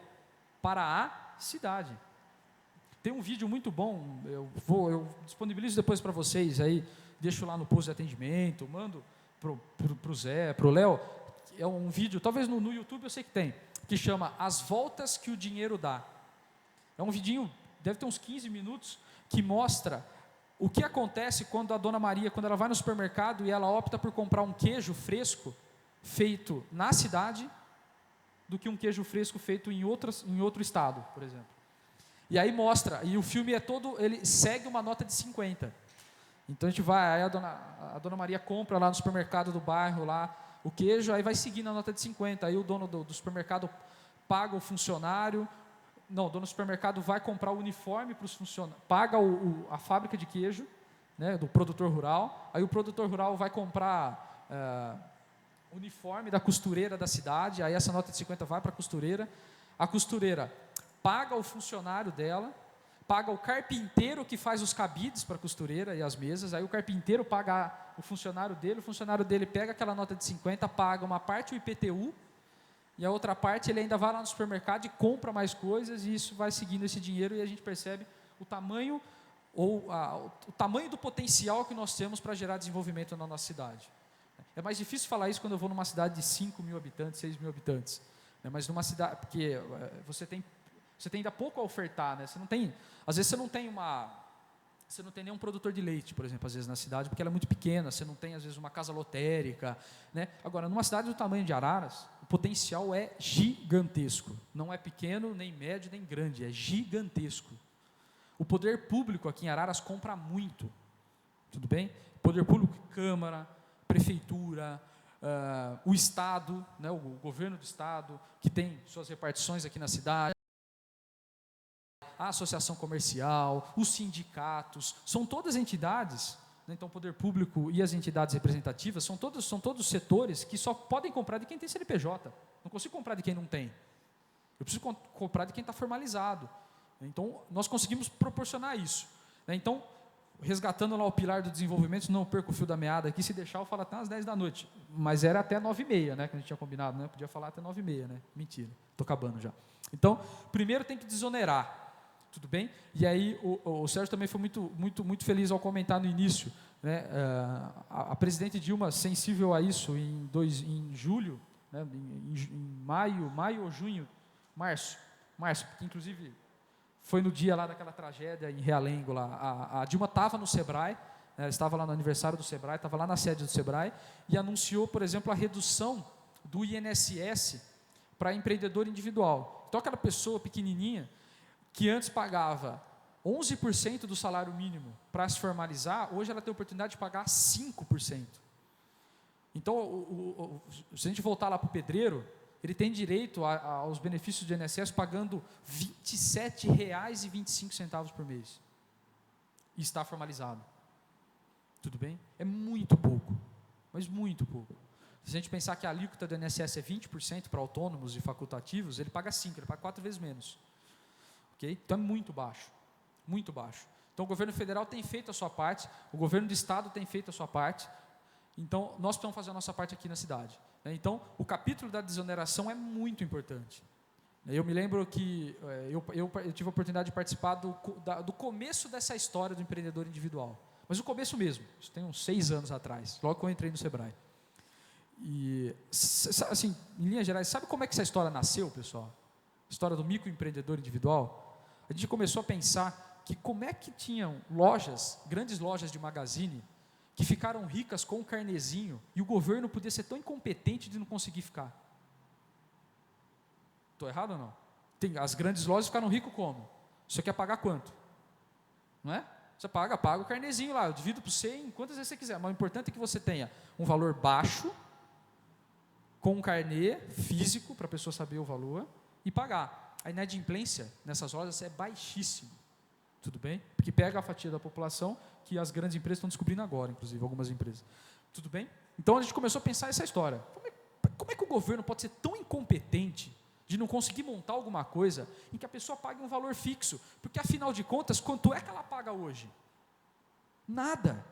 para a cidade. Tem um vídeo muito bom, eu disponibilizo depois para vocês, aí deixo lá no posto de atendimento, mando para o Zé, para o Léo. É um vídeo, talvez no YouTube eu sei que tem, que chama As Voltas que o Dinheiro Dá. É um vidinho, deve ter uns 15 minutos, que mostra o que acontece quando a Dona Maria, quando ela vai no supermercado e ela opta por comprar um queijo fresco feito na cidade, do que um queijo fresco feito em outro estado, por exemplo. E aí mostra, e o filme ele segue uma nota de 50. Então a gente vai, aí a Dona Maria compra lá no supermercado do bairro, lá, o queijo, aí vai seguindo a nota de 50, aí o dono do supermercado paga o funcionário, não, o dono do supermercado vai comprar o uniforme para os funcionários, paga a fábrica de queijo, né, do produtor rural, aí o produtor rural vai comprar o uniforme da costureira da cidade, aí essa nota de 50 vai para a costureira paga o funcionário dela, paga o carpinteiro que faz os cabides para a costureira e as mesas, aí o carpinteiro paga o funcionário dele pega aquela nota de 50, paga uma parte o IPTU, e a outra parte ele ainda vai lá no supermercado e compra mais coisas, e isso vai seguindo esse dinheiro, e a gente percebe o tamanho do potencial que nós temos para gerar desenvolvimento na nossa cidade. É mais difícil falar isso quando eu vou numa cidade de 5 mil habitantes, 6 mil habitantes, né? Mas numa cidade, porque você tem ainda pouco a ofertar, né? Às vezes você não tem nenhum produtor de leite, por exemplo, às vezes na cidade, porque ela é muito pequena, você não tem às vezes uma casa lotérica, né? Agora, numa cidade do tamanho de Araras, o potencial é gigantesco, não é pequeno, nem médio, nem grande, é gigantesco. O poder público aqui em Araras compra muito, tudo bem? Poder público, Câmara, Prefeitura, o Estado, né? O governo do Estado, que tem suas repartições aqui na cidade, a associação comercial, os sindicatos, são todas entidades, né? Então o poder público e as entidades representativas são todos setores que só podem comprar de quem tem CNPJ, não consigo comprar de quem não tem, eu preciso comprar de quem está formalizado. Então nós conseguimos proporcionar isso, né? Então, resgatando lá o pilar do desenvolvimento, não perco o fio da meada aqui, se deixar eu falo até às 10 da noite, mas era até 9h30, né, que a gente tinha combinado, né? Podia falar até 9h30, né? Mentira, estou acabando já. Então, primeiro tem que desonerar, tudo bem? E aí o Sérgio também foi muito feliz ao comentar no início, né? A presidente Dilma, sensível a isso, em julho, né? em maio ou junho, março, que inclusive foi no dia lá daquela tragédia em Realengo, lá, a Dilma estava no Sebrae, né, ela estava lá no aniversário do Sebrae, estava lá na sede do Sebrae, e anunciou, por exemplo, a redução do INSS para empreendedor individual. Então, aquela pessoa pequenininha, que antes pagava 11% do salário mínimo para se formalizar, hoje ela tem a oportunidade de pagar 5%. Então, se a gente voltar lá para o pedreiro, ele tem direito aos benefícios do INSS pagando R$ 27,25 por mês. E está formalizado. Tudo bem? É muito pouco, mas muito pouco. Se a gente pensar que a alíquota do INSS é 20% para autônomos e facultativos, ele paga 5%, ele paga 4 vezes menos. Okay? Então é muito baixo, muito baixo. Então o governo federal tem feito a sua parte, o governo do estado tem feito a sua parte, então nós precisamos fazer a nossa parte aqui na cidade. Então o capítulo da desoneração é muito importante. Eu me lembro que eu tive a oportunidade de participar do começo dessa história do empreendedor individual, mas o começo mesmo, isso tem uns 6 anos atrás, logo que eu entrei no Sebrae. E, assim, em linhas gerais, sabe como é que essa história nasceu, pessoal? A história do microempreendedor individual. A gente começou a pensar que como é que tinham lojas, grandes lojas de magazine, que ficaram ricas com o carnezinho, e o governo podia ser tão incompetente de não conseguir ficar. Estou errado ou não? As grandes lojas ficaram ricas como? Você quer pagar quanto? Não é? Você paga o carnezinho lá, eu divido por você em quantas vezes você quiser, mas o importante é que você tenha um valor baixo, com um carnê físico, para a pessoa saber o valor, e pagar. A inadimplência nessas lojas é baixíssima, tudo bem? Porque pega a fatia da população, que as grandes empresas estão descobrindo agora, inclusive, algumas empresas. Tudo bem? Então a gente começou a pensar essa história. Como é que o governo pode ser tão incompetente de não conseguir montar alguma coisa em que a pessoa pague um valor fixo? Porque, afinal de contas, quanto é que ela paga hoje? Nada.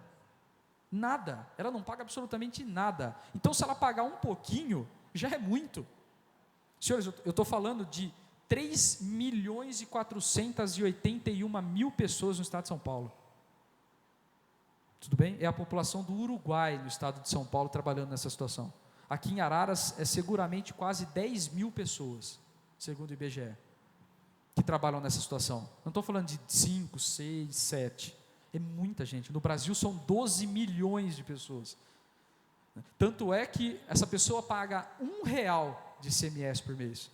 Nada. Ela não paga absolutamente nada. Então, se ela pagar um pouquinho, já é muito. Senhores, eu estou falando de 3.481.000 pessoas no estado de São Paulo. Tudo bem? É a população do Uruguai no estado de São Paulo trabalhando nessa situação. Aqui em Araras é seguramente quase 10.000 pessoas, segundo o IBGE, que trabalham nessa situação. Não estou falando de 5, 6, 7. É muita gente. No Brasil são 12 milhões de pessoas. Tanto é que essa pessoa paga R$1 de ICMS por mês.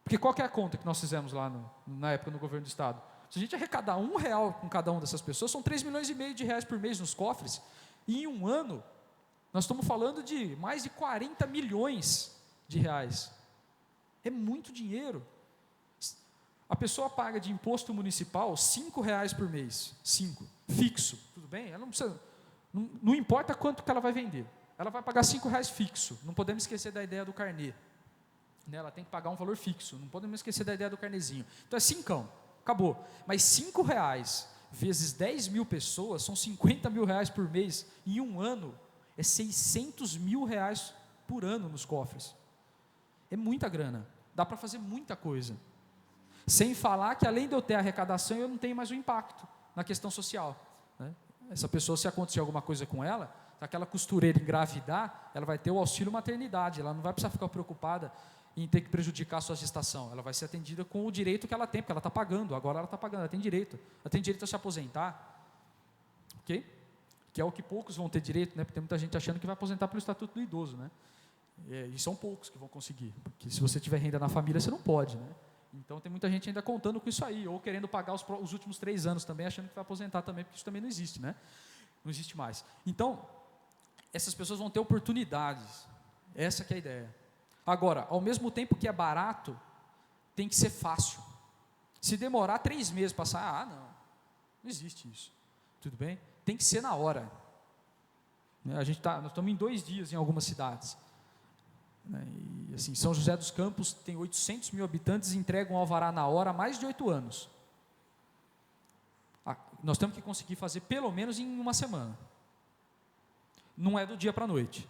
Porque qual que é a conta que nós fizemos lá na época no governo do estado? Se a gente arrecadar R$1 com cada uma dessas pessoas, são 3,5 milhões de reais por mês nos cofres. E em um ano, nós estamos falando de mais de 40 milhões de reais. É muito dinheiro. A pessoa paga de imposto municipal R$5 por mês. 5, fixo, tudo bem? Ela não precisa, não importa quanto que ela vai vender. Ela vai pagar R$5 fixo. Não podemos esquecer da ideia do carnê. Ela tem que pagar um valor fixo. Não podemos esquecer da ideia do carnezinho. Então é 5, acabou. Mas R$5 vezes 10 mil pessoas são 50 mil reais por mês. Em um ano é 600 mil reais por ano nos cofres. É muita grana. Dá para fazer muita coisa. Sem falar que, além de eu ter arrecadação, eu não tenho mais o impacto na questão social. Né? Essa pessoa, se acontecer alguma coisa com ela, se aquela costureira engravidar, ela vai ter o auxílio maternidade, ela não vai precisar ficar preocupada em ter que prejudicar a sua gestação. Ela vai ser atendida com o direito que ela tem, porque ela está pagando, agora ela está pagando, ela tem direito a se aposentar. Ok? Que é o que poucos vão ter direito, né? Porque tem muita gente achando que vai aposentar pelo Estatuto do Idoso. Né? E são poucos que vão conseguir, porque se você tiver renda na família, você não pode, né? Então tem muita gente ainda contando com isso aí, ou querendo pagar os últimos 3 anos também, achando que vai aposentar também, porque isso também não existe, né? Não existe mais. Então, essas pessoas vão ter oportunidades, essa que é a ideia. Agora, ao mesmo tempo que é barato, tem que ser fácil. Se demorar 3 meses para passar, não existe isso, tudo bem? Tem que ser na hora. Nós estamos em 2 dias em algumas cidades. E, assim, São José dos Campos tem 800 mil habitantes e entregam um alvará na hora há mais de 8 anos. Nós temos que conseguir fazer pelo menos em 1 semana. Não é do dia para a noite.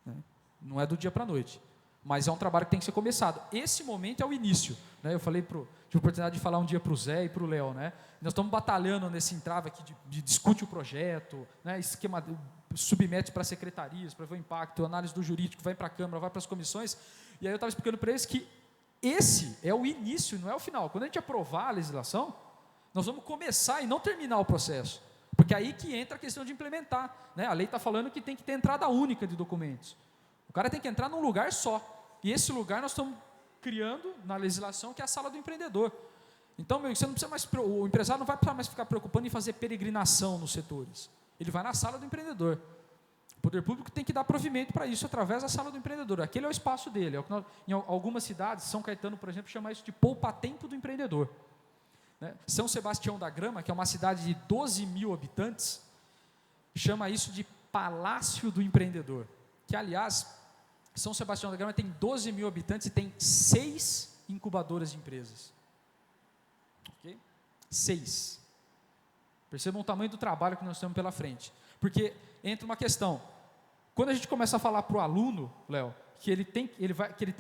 Né? Não é do dia para a noite. Mas é um trabalho que tem que ser começado. Esse momento é o início. Né? Eu tive a oportunidade de falar um dia para o Zé e para o Léo. Né? Nós estamos batalhando nesse entrave aqui de discute o projeto, né? Esquema, submete para secretarias, para ver o impacto, análise do jurídico, vai para a Câmara, vai para as comissões. E aí eu estava explicando para eles que esse é o início, não é o final. Quando a gente aprovar a legislação, nós vamos começar e não terminar o processo. Porque é aí que entra a questão de implementar, né? A lei está falando que tem que ter entrada única de documentos. O cara tem que entrar num lugar só. E esse lugar nós estamos criando na legislação, que é a sala do empreendedor. Então, meu, você não precisa mais, o empresário não vai precisar mais ficar preocupando em fazer peregrinação nos setores. Ele vai na sala do empreendedor. O poder público tem que dar provimento para isso através da sala do empreendedor. Aquele é o espaço dele. É o que nós, em algumas cidades, São Caetano, por exemplo, chama isso de poupa-tempo do empreendedor. Né? São Sebastião da Grama, que é uma cidade de 12 mil habitantes, chama isso de Palácio do Empreendedor. Que, aliás, São Sebastião da Grama tem 12 mil habitantes e tem 6 incubadoras de empresas. Okay? 6. Percebam o tamanho do trabalho que nós temos pela frente. Porque entra uma questão. Quando a gente começa a falar para o aluno, Léo, que ele tem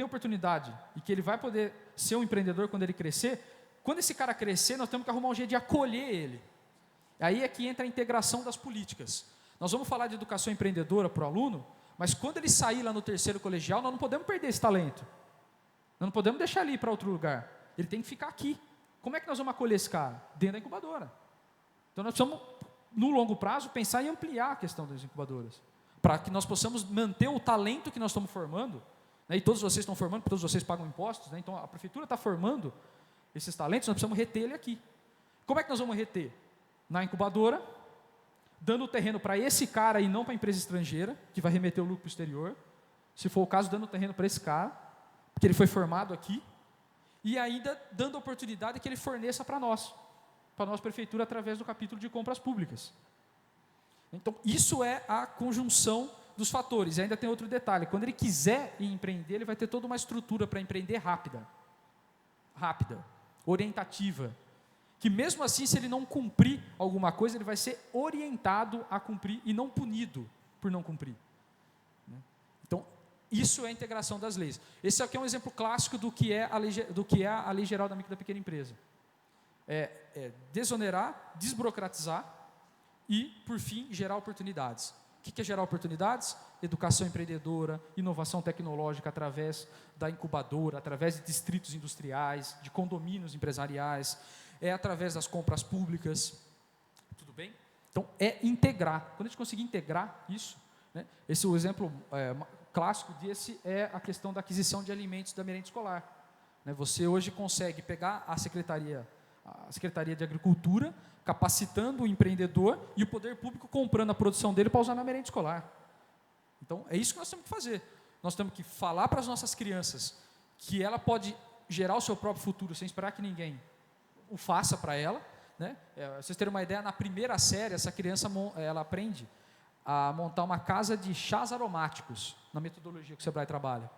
oportunidade e que ele vai poder ser um empreendedor quando ele crescer, quando esse cara crescer, nós temos que arrumar um jeito de acolher ele. Aí é que entra a integração das políticas. Nós vamos falar de educação empreendedora para o aluno, mas quando ele sair lá no terceiro colegial, nós não podemos perder esse talento. Nós não podemos deixar ele ir para outro lugar. Ele tem que ficar aqui. Como é que nós vamos acolher esse cara? Dentro da incubadora. Então nós precisamos, no longo prazo, pensar em ampliar a questão das incubadoras, para que nós possamos manter o talento que nós estamos formando, né, e todos vocês estão formando, porque todos vocês pagam impostos, né, então a prefeitura está formando esses talentos, nós precisamos reter ele aqui. Como é que nós vamos reter? Na incubadora, dando o terreno para esse cara e não para a empresa estrangeira, que vai remeter o lucro para o exterior, se for o caso, dando o terreno para esse cara, porque ele foi formado aqui, e ainda dando a oportunidade que ele forneça para nós prefeitura, através do capítulo de compras públicas. Então, isso é a conjunção dos fatores. E ainda tem outro detalhe, quando ele quiser empreender, ele vai ter toda uma estrutura para empreender rápida, orientativa, que mesmo assim, se ele não cumprir alguma coisa, ele vai ser orientado a cumprir e não punido por não cumprir. Então, isso é a integração das leis. Esse aqui é um exemplo clássico do que é a Lei Geral da Micro e da Pequena Empresa. É desonerar, desburocratizar e, por fim, gerar oportunidades. O que é gerar oportunidades? Educação empreendedora, inovação tecnológica através da incubadora, através de distritos industriais, de condomínios empresariais, através das compras públicas. Tudo bem? Então, é integrar. Quando a gente conseguir integrar isso, né, esse é o exemplo clássico desse é a questão da aquisição de alimentos da merenda escolar. Né, você hoje consegue pegar a Secretaria de Agricultura, capacitando o empreendedor e o poder público comprando a produção dele para usar na merenda escolar. Então, é isso que nós temos que fazer. Nós temos que falar para as nossas crianças que ela pode gerar o seu próprio futuro sem esperar que ninguém o faça para ela. Né? Vocês terem uma ideia, na primeira série, essa criança ela aprende a montar uma casa de chás aromáticos, na metodologia que o Sebrae trabalha.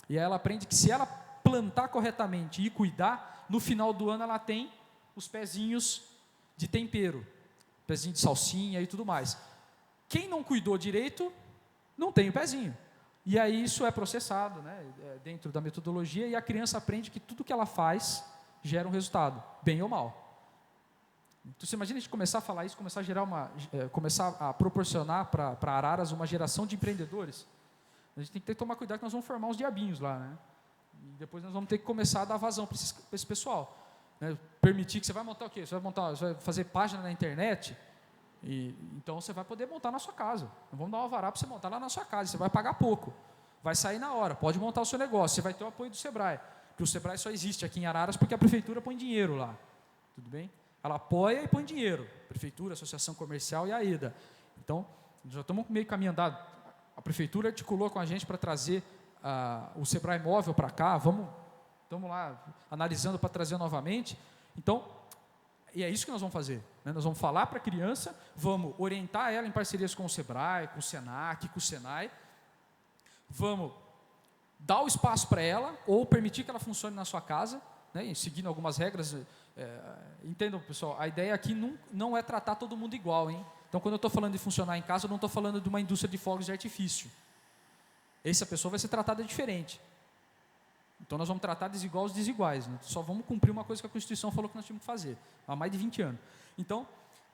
E aí ela aprende que se ela plantar corretamente e cuidar, no final do ano ela tem os pezinhos de tempero, pezinho de salsinha e tudo mais. Quem não cuidou direito, não tem o pezinho. E aí isso é processado, né, dentro da metodologia, e a criança aprende que tudo que ela faz gera um resultado, bem ou mal. Então você imagina a gente começar a falar isso, começar a gerar começar a proporcionar para Araras uma geração de empreendedores. A gente tem que tomar cuidado que nós vamos formar uns diabinhos lá, né? E depois nós vamos ter que começar a dar vazão para esse pessoal. Né, permitir que você vai montar o quê? Você vai fazer página na internet, então você vai poder montar na sua casa. Não vamos dar uma alvará para você montar lá na sua casa, você vai pagar pouco, vai sair na hora, pode montar o seu negócio, você vai ter o apoio do Sebrae, porque o Sebrae só existe aqui em Araras porque a prefeitura põe dinheiro lá, tudo bem? Ela apoia e põe dinheiro, prefeitura, associação comercial e a AIDA. Então, já estamos meio caminho andado, a prefeitura articulou com a gente para trazer o Sebrae Móvel para cá, estamos lá analisando para trazer novamente. Então, e é isso que nós vamos fazer. Né? Nós vamos falar para a criança, vamos orientar ela em parcerias com o Sebrae, com o Senac, com o Senai, vamos dar o espaço para ela, ou permitir que ela funcione na sua casa, né? Seguindo algumas regras. Entendam, pessoal, a ideia aqui não é tratar todo mundo igual, hein? Então, quando eu estou falando de funcionar em casa, eu não estou falando de uma indústria de fogos de artifício. Essa pessoa vai ser tratada diferente. Então, nós vamos tratar desigual os desiguais. Né? Só vamos cumprir uma coisa que a Constituição falou que nós tínhamos que fazer, há mais de 20 anos. Então,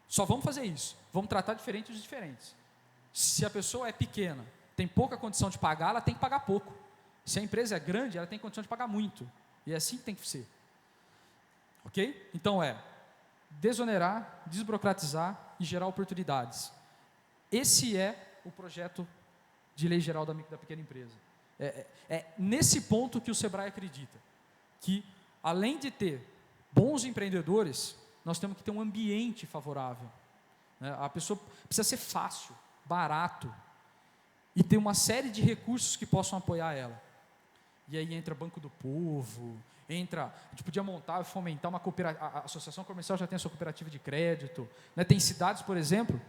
só vamos fazer isso. Vamos tratar diferente os diferentes. Se a pessoa é pequena, tem pouca condição de pagar, ela tem que pagar pouco. Se a empresa é grande, ela tem condição de pagar muito. E é assim que tem que ser. Ok? Então desonerar, desburocratizar e gerar oportunidades. Esse é o projeto de lei geral da pequena empresa. É nesse ponto que o Sebrae acredita, que além de ter bons empreendedores, nós temos que ter um ambiente favorável. A pessoa precisa ser fácil, barato, e ter uma série de recursos que possam apoiar ela. E aí entra Banco do Povo, a gente podia montar e fomentar uma cooperativa, a associação comercial já tem a sua cooperativa de crédito, tem cidades, por exemplo,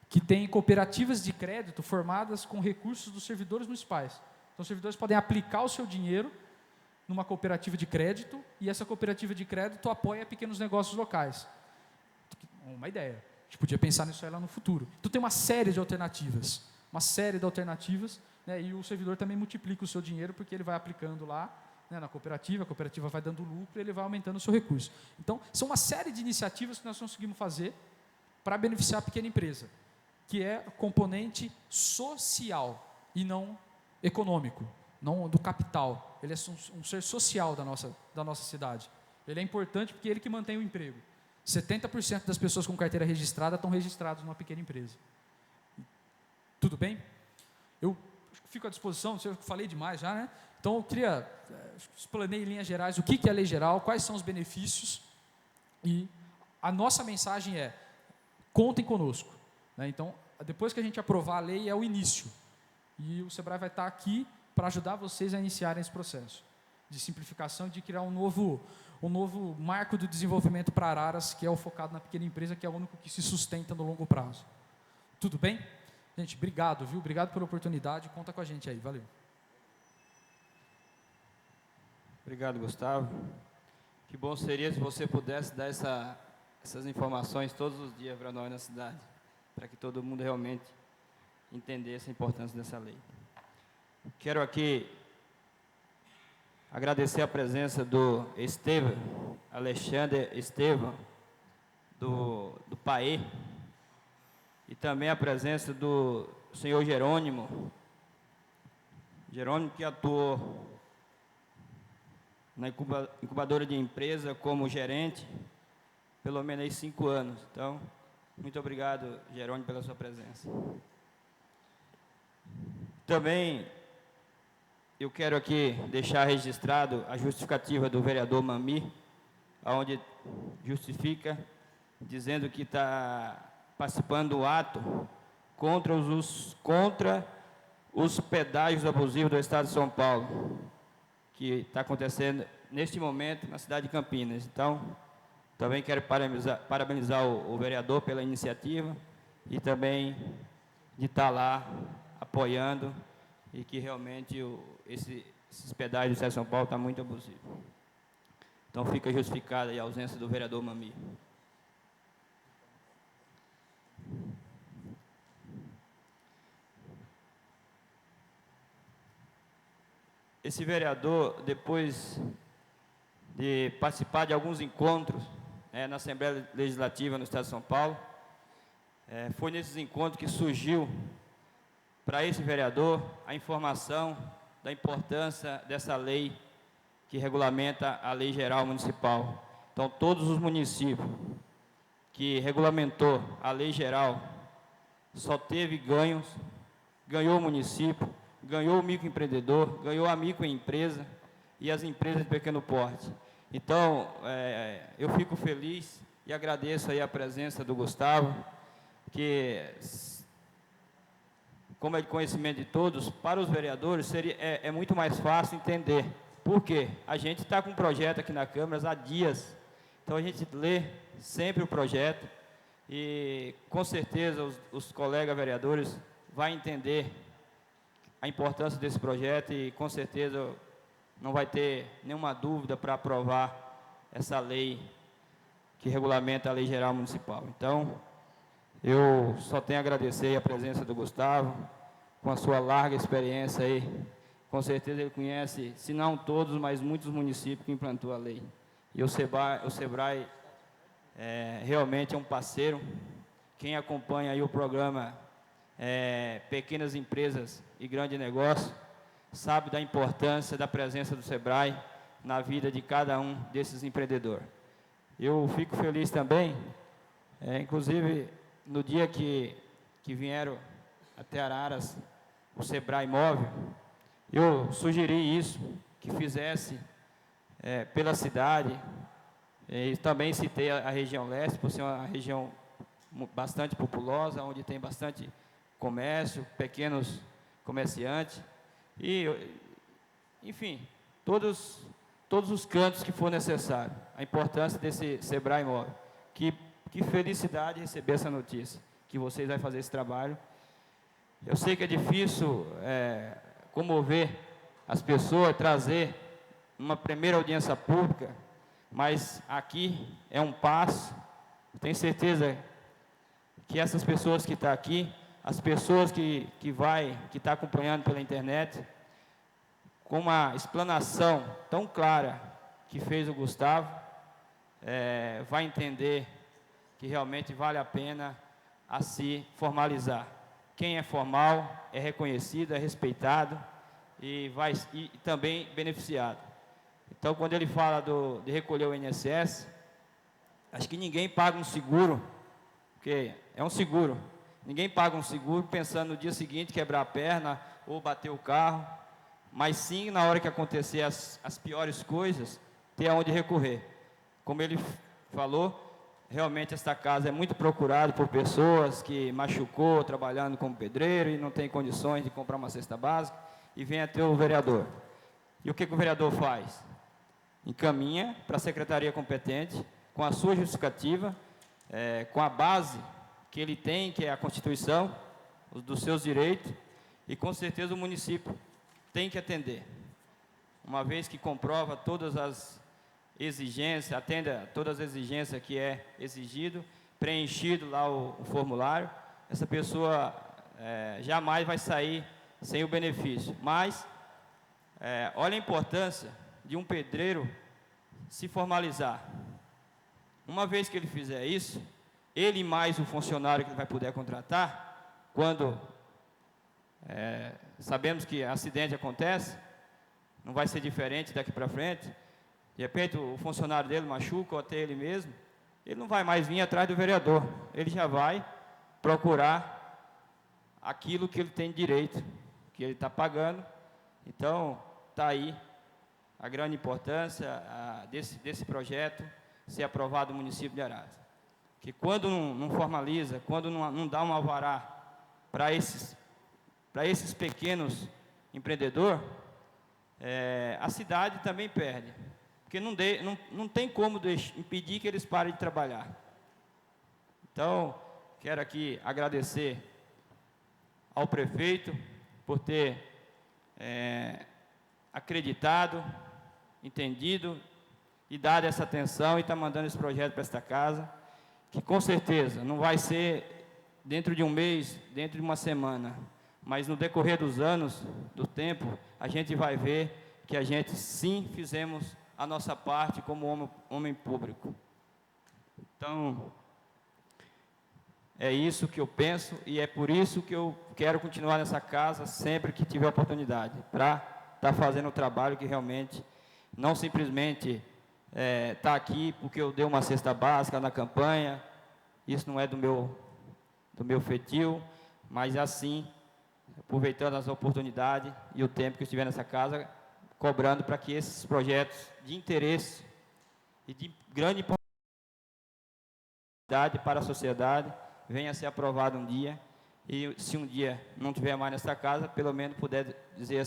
que têm cooperativas de crédito formadas com recursos dos servidores municipais. Então, os servidores podem aplicar o seu dinheiro numa cooperativa de crédito e essa cooperativa de crédito apoia pequenos negócios locais. Uma ideia. A gente podia pensar nisso aí lá no futuro. Então, tem uma série de alternativas. E o servidor também multiplica o seu dinheiro porque ele vai aplicando lá na cooperativa, a cooperativa vai dando lucro e ele vai aumentando o seu recurso. Então, são uma série de iniciativas que nós conseguimos fazer para beneficiar a pequena empresa, que é componente social e não econômico, não do capital. Ele é um ser social da nossa cidade. Ele é importante porque é ele que mantém o emprego. 70% das pessoas com carteira registrada estão registradas numa pequena empresa. Tudo bem? Eu fico à disposição, não sei, eu falei demais já, né? Então, eu queria explanei em linhas gerais o que é a lei geral, quais são os benefícios, e a nossa mensagem é: contem conosco. Então, depois que a gente aprovar a lei, é o início. E o Sebrae vai estar aqui para ajudar vocês a iniciarem esse processo de simplificação, de criar um novo marco do desenvolvimento para Araras, que é o focado na pequena empresa, que é o único que se sustenta no longo prazo. Tudo bem? Gente, obrigado, viu? Obrigado pela oportunidade, conta com a gente aí, valeu. Obrigado, Gustavo. Que bom seria se você pudesse dar essas informações todos os dias para nós na cidade, para que todo mundo realmente entendesse a importância dessa lei. Quero aqui agradecer a presença do Alexandre Estevam, do PAE, e também a presença do senhor Jerônimo, que atuou na incubadora de empresa como gerente, pelo menos aí 5 anos. Então, muito obrigado, Jerônimo, pela sua presença. Também eu quero aqui deixar registrado a justificativa do vereador Mami, onde justifica, dizendo que está participando do ato contra os pedágios abusivos do Estado de São Paulo, que está acontecendo neste momento na cidade de Campinas. Então, também quero parabenizar o vereador pela iniciativa e também de estar lá apoiando, e que realmente esses pedágios do Estado de São Paulo estão muito abusivos. Então, fica justificada a ausência do vereador Mami. Esse vereador, depois de participar de alguns encontros na Assembleia Legislativa no Estado de São Paulo, foi nesses encontros que surgiu para esse vereador a informação da importância dessa lei que regulamenta a Lei Geral Municipal. Então, todos os municípios que regulamentou a Lei Geral só teve ganhos, ganhou o município, ganhou o microempreendedor, ganhou a microempresa e as empresas de pequeno porte. Então, eu fico feliz e agradeço aí a presença do Gustavo, que, como é de conhecimento de todos, para os vereadores é muito mais fácil entender. Por quê? A gente está com um projeto aqui na Câmara há dias, então a gente lê sempre o projeto e, com certeza, os colegas vereadores vão entender a importância desse projeto e, com certeza, não vai ter nenhuma dúvida para aprovar essa lei que regulamenta a Lei Geral Municipal. Então, eu só tenho a agradecer a presença do Gustavo, com a sua larga experiência aí. Com certeza ele conhece, se não todos, mas muitos municípios que implantou a lei. E o Sebrae realmente é um parceiro. Quem acompanha aí o programa Pequenas Empresas e Grande Negócio sabe da importância da presença do Sebrae na vida de cada um desses empreendedores. Eu fico feliz também, inclusive, no dia que vieram até Araras, o Sebrae Móvel, eu sugeri isso, que fizesse pela cidade, e também citei a região leste, por ser uma região bastante populosa, onde tem bastante comércio, pequenos comerciantes, e, enfim, todos os cantos que for necessário. A importância desse Sebrae Móvel. Que felicidade receber essa notícia, que vocês vão fazer esse trabalho. Eu sei que é difícil comover as pessoas, trazer uma primeira audiência pública, mas aqui é um passo. Tenho certeza que essas pessoas que estão aqui, as pessoas que estão acompanhando pela internet, com uma explanação tão clara que fez o Gustavo, vai entender que realmente vale a pena a se formalizar. Quem é formal é reconhecido, é respeitado e também beneficiado. Então, quando ele fala de recolher o INSS, acho que ninguém paga um seguro, porque é um seguro. Ninguém paga um seguro pensando no dia seguinte quebrar a perna ou bater o carro, mas sim, na hora que acontecer as piores coisas, ter aonde recorrer. Como ele falou, realmente esta casa é muito procurada por pessoas que machucou trabalhando como pedreiro e não tem condições de comprar uma cesta básica, e vem até o vereador. E o que o vereador faz? Encaminha para a secretaria competente, com a sua justificativa, com a base que ele tem, que é a Constituição, dos seus direitos, e com certeza o município tem que atender, uma vez que comprova todas as exigências, atende a todas as exigências que é exigido, preenchido lá o formulário, essa pessoa jamais vai sair sem o benefício. Mas, olha a importância de um pedreiro se formalizar. Uma vez que ele fizer isso, ele mais o funcionário que ele vai poder contratar, quando sabemos que acidente acontece, não vai ser diferente daqui para frente, de repente o funcionário dele machuca, ou até ele mesmo, ele não vai mais vir atrás do vereador, ele já vai procurar aquilo que ele tem direito, que ele está pagando. Então, está aí a grande importância desse projeto ser aprovado no município de Araras. Que quando não formaliza, quando não dá um alvará para esses pequenos empreendedores, a cidade também perde. Porque não tem como impedir que eles parem de trabalhar. Então, quero aqui agradecer ao prefeito por ter acreditado, entendido e dado essa atenção e está mandando esse projeto para esta casa, que com certeza não vai ser dentro de um mês, dentro de uma semana, mas no decorrer dos anos, do tempo, a gente vai ver que a gente sim fizemos a nossa parte como homem público. Então, é isso que eu penso e é por isso que eu quero continuar nessa casa sempre que tiver oportunidade, para estar fazendo o trabalho que realmente, não simplesmente estar aqui porque eu dei uma cesta básica na campanha, isso não é do meu feitio, mas assim, aproveitando as oportunidades e o tempo que eu estiver nessa casa, cobrando para que esses projetos de interesse e de grande importante para a sociedade venha a ser aprovado um dia, e se um dia não tiver mais nessa casa, pelo menos puder dizer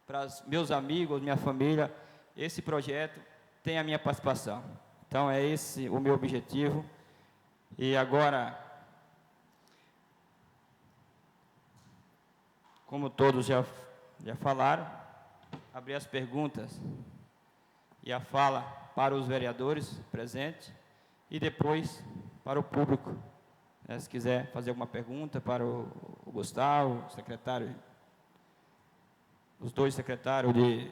para os meus amigos, minha família, esse projeto tem a minha participação. Então é esse o meu objetivo. E agora, como todos já falaram, abrir as perguntas e a fala para os vereadores presentes e depois para o público. Se quiser fazer alguma pergunta para o Gustavo, o secretário, os dois secretários de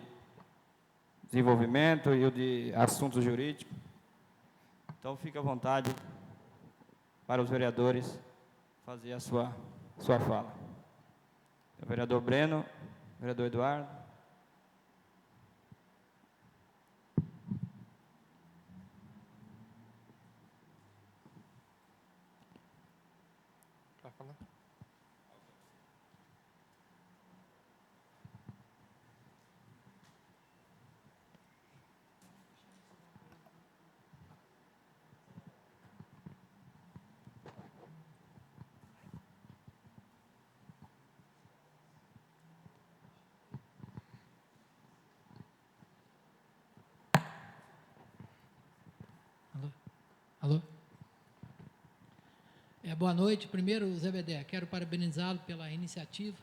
Desenvolvimento e o de Assuntos Jurídicos. Então, fique à vontade para os vereadores fazer a sua fala. O vereador Breno, o vereador Eduardo. falar? Alô? Boa noite. Primeiro, Zé Bedé, quero parabenizá-lo pela iniciativa.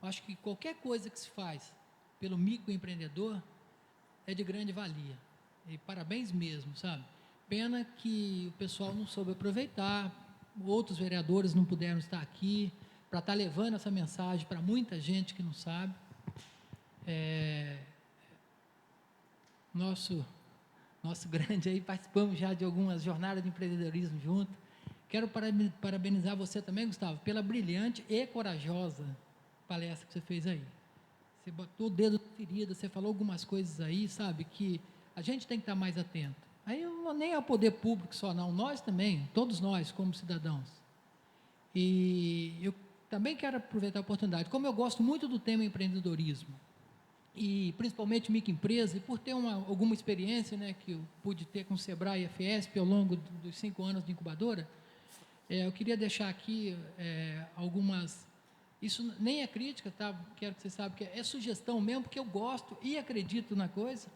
Acho que qualquer coisa que se faz pelo microempreendedor é de grande valia. E parabéns mesmo, sabe? Pena que o pessoal não soube aproveitar, outros vereadores não puderam estar aqui para estar levando essa mensagem para muita gente que não sabe. Nosso grande aí, participamos já de algumas jornadas de empreendedorismo junto. Quero parabenizar você também, Gustavo, pela brilhante e corajosa palestra que você fez aí. Você botou o dedo na ferida, você falou algumas coisas aí, sabe, que a gente tem que estar mais atento. Aí nem ao poder público só não, nós também, todos nós como cidadãos. E eu também quero aproveitar a oportunidade, como eu gosto muito do tema empreendedorismo, e principalmente microempresa, e por ter alguma experiência, né, que eu pude ter com o Sebrae e a Fiesp ao longo dos 5 anos de incubadora, eu queria deixar aqui algumas... Isso nem é crítica, tá? Quero que você saiba que é sugestão mesmo, porque eu gosto e acredito na coisa.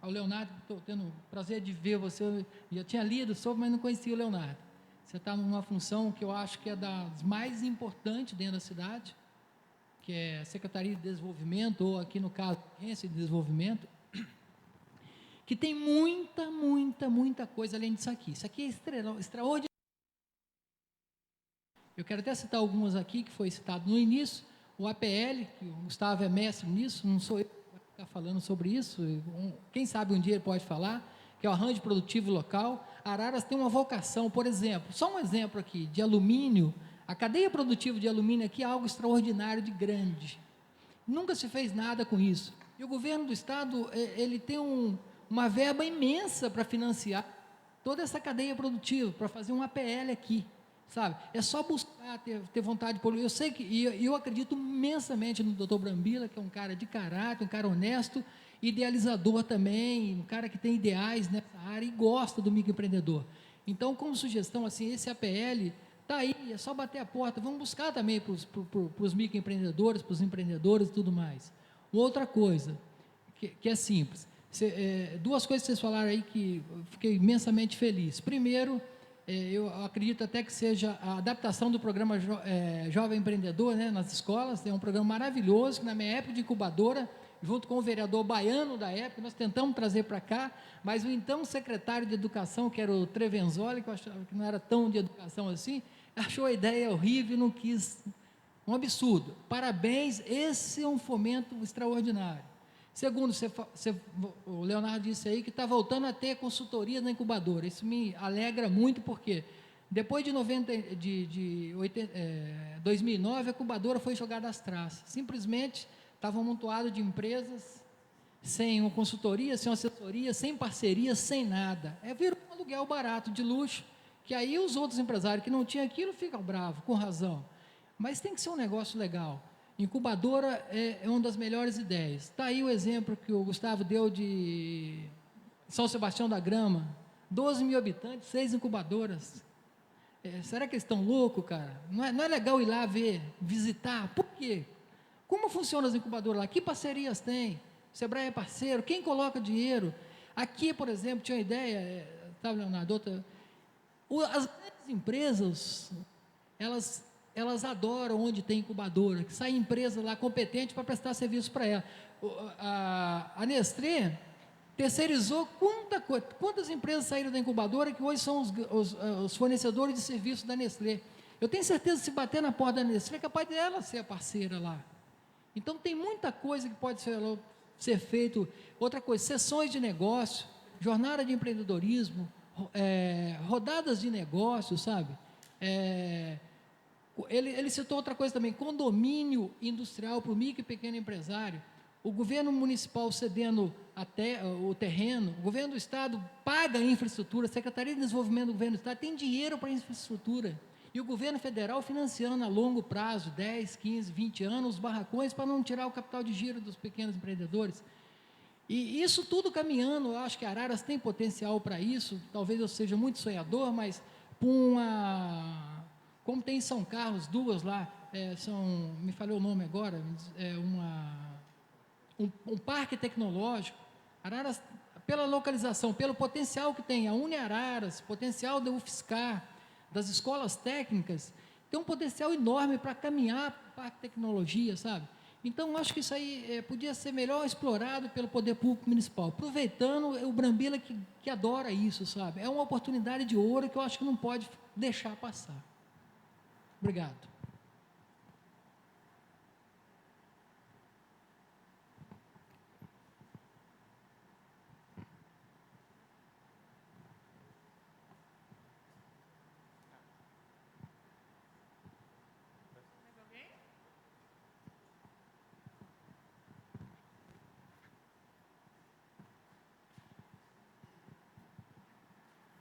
Ao Leonardo, estou tendo o prazer de ver você, eu já tinha lido sobre, mas não conhecia o Leonardo. Você está numa função que eu acho que é das mais importantes dentro da cidade, que é a Secretaria de Desenvolvimento, ou aqui no caso, Agência de Desenvolvimento, que tem muita coisa além disso aqui. Isso aqui é extraordinário. Eu quero até citar algumas aqui, que foi citado no início, o APL, que o Gustavo é mestre nisso, não sou eu que vou ficar falando sobre isso, quem sabe um dia ele pode falar, que é o arranjo produtivo local. Araras tem uma vocação, por exemplo, só um exemplo aqui, de alumínio. A cadeia produtiva de alumínio aqui é algo extraordinário de grande. Nunca se fez nada com isso. E o governo do estado, ele tem uma verba imensa para financiar toda essa cadeia produtiva, para fazer um APL aqui, sabe? É só buscar, ter vontade de poluir. Eu sei que, e eu acredito imensamente no Dr. Brambila, que é um cara de caráter, um cara honesto, idealizador também, um cara que tem ideais nessa área e gosta do microempreendedor. Então, como sugestão, assim, esse APL... está aí, é só bater a porta, vamos buscar também para os microempreendedores, para os empreendedores e tudo mais. Outra coisa, que é simples, duas coisas que vocês falaram aí que eu fiquei imensamente feliz. Primeiro, eu acredito até que seja a adaptação do programa Jovem Empreendedor, né, nas escolas, é um programa maravilhoso, que na minha época de incubadora, junto com o vereador baiano da época, nós tentamos trazer para cá, mas o então secretário de Educação, que era o Trevenzoli, que eu achava que não era tão de educação assim, achou a ideia horrível e não quis. Um absurdo. Parabéns, esse é um fomento extraordinário. Segundo, o Leonardo disse aí que está voltando a ter consultoria na incubadora. Isso me alegra muito, porque depois de 2009, a incubadora foi jogada às traças. Simplesmente estava amontoado de empresas sem uma consultoria, sem uma assessoria, sem parceria, sem nada. Virou um aluguel barato, de luxo, que aí os outros empresários que não tinham aquilo ficam bravos, com razão. Mas tem que ser um negócio legal. Incubadora é uma das melhores ideias. Está aí o exemplo que o Gustavo deu de São Sebastião da Grama, 12 mil habitantes, 6 incubadoras. Será que eles estão loucos, cara? Não é legal ir lá ver, visitar? Por quê? Como funcionam as incubadoras lá? Que parcerias tem? O Sebrae é parceiro? Quem coloca dinheiro? Aqui, por exemplo, tinha uma ideia, sabe, Leonardo? As grandes empresas, elas adoram onde tem incubadora, que sai empresa lá competente para prestar serviço para ela. A Nestlé terceirizou quantas empresas saíram da incubadora que hoje são os fornecedores de serviço da Nestlé. Eu tenho certeza que se bater na porta da Nestlé, é capaz dela ser a parceira lá. Então, tem muita coisa que pode ser feito. Outra coisa, sessões de negócio, jornada de empreendedorismo, rodadas de negócio, sabe? Ele citou outra coisa também, condomínio industrial para o micro e pequeno empresário. O governo municipal cedendo até o terreno, o governo do estado paga a infraestrutura, a Secretaria de Desenvolvimento do governo do estado tem dinheiro para a infraestrutura. E o governo federal financiando a longo prazo, 10, 15, 20 anos, os barracões, para não tirar o capital de giro dos pequenos empreendedores. E isso tudo caminhando, eu acho que Araras tem potencial para isso, talvez eu seja muito sonhador, mas como tem em São Carlos, duas lá, me falei o nome agora, um parque tecnológico. Araras, pela localização, pelo potencial que tem, a Uniararas, potencial da UFSCar, das escolas técnicas, tem um potencial enorme para caminhar para a tecnologia, sabe? Então, acho que isso aí podia ser melhor explorado pelo poder público municipal, aproveitando o Brambila que adora isso, sabe? É uma oportunidade de ouro que eu acho que não pode deixar passar. Obrigado.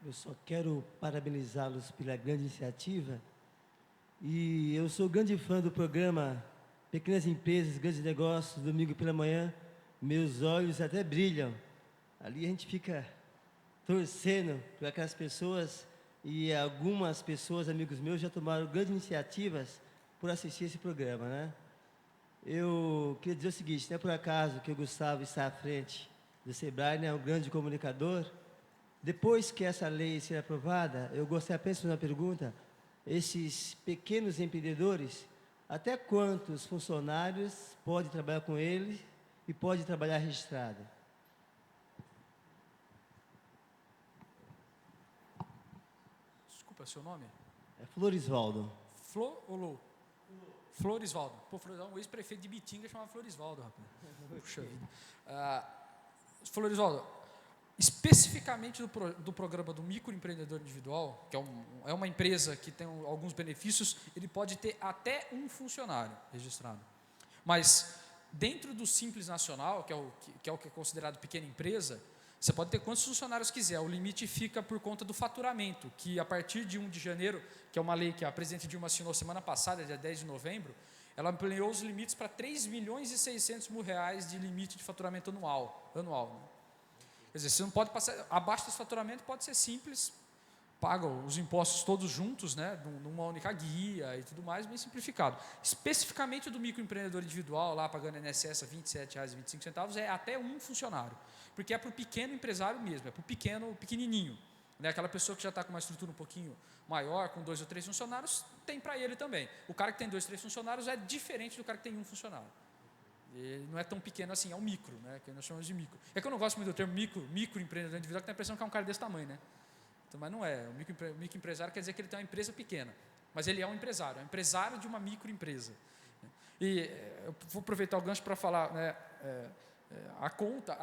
Eu só quero parabenizá-los pela grande iniciativa. E eu sou grande fã do programa Pequenas Empresas, Grandes Negócios, domingo pela manhã. Meus olhos até brilham. Ali a gente fica torcendo para aquelas pessoas, e algumas pessoas, amigos meus, já tomaram grandes iniciativas por assistir esse programa, né? Eu queria dizer o seguinte, não é por acaso que o Gustavo está à frente do Sebrae, né? É um grande comunicador. Depois que essa lei ser aprovada, eu gostaria apenas de fazer uma pergunta. Esses pequenos empreendedores, até quantos funcionários podem trabalhar com eles e pode trabalhar registrado? Desculpa, seu nome? É Florisvaldo. Flor ou Lou? Florisvaldo. Pô, um ex-prefeito de Bitinga chamava Florisvaldo, rapaz. Puxa vida. Florisvaldo, especificamente do programa do microempreendedor individual, que é uma empresa que tem alguns benefícios, ele pode ter até um funcionário registrado. Mas, dentro do Simples Nacional, que é o que é considerado pequena empresa, você pode ter quantos funcionários quiser. O limite fica por conta do faturamento, que a partir de 1 de janeiro, que é uma lei que a presidente Dilma assinou semana passada, dia 10 de novembro, ela ampliou os limites para R$3.600.000 de limite de faturamento anual, né? Quer dizer, você não pode passar, abaixo desse faturamento pode ser simples, paga os impostos todos juntos, né, numa única guia e tudo mais, bem simplificado. Especificamente do microempreendedor individual, lá pagando INSS a R$27,25, é até um funcionário, porque é para o pequeno empresário mesmo, é para o pequenininho, né, aquela pessoa que já está com uma estrutura um pouquinho maior, com 2 ou 3 funcionários, tem para ele também. O cara que tem 2, 3 funcionários é diferente do cara que tem um funcionário. Ele não é tão pequeno assim, é um micro, né, que nós chamamos de micro. É que eu não gosto muito do termo microempreendedor individual, que tem a impressão que é um cara desse tamanho, né? Então, mas não é. O microempresário quer dizer que ele tem uma empresa pequena, mas ele é um empresário de uma microempresa. E eu vou aproveitar o gancho para falar, né, a conta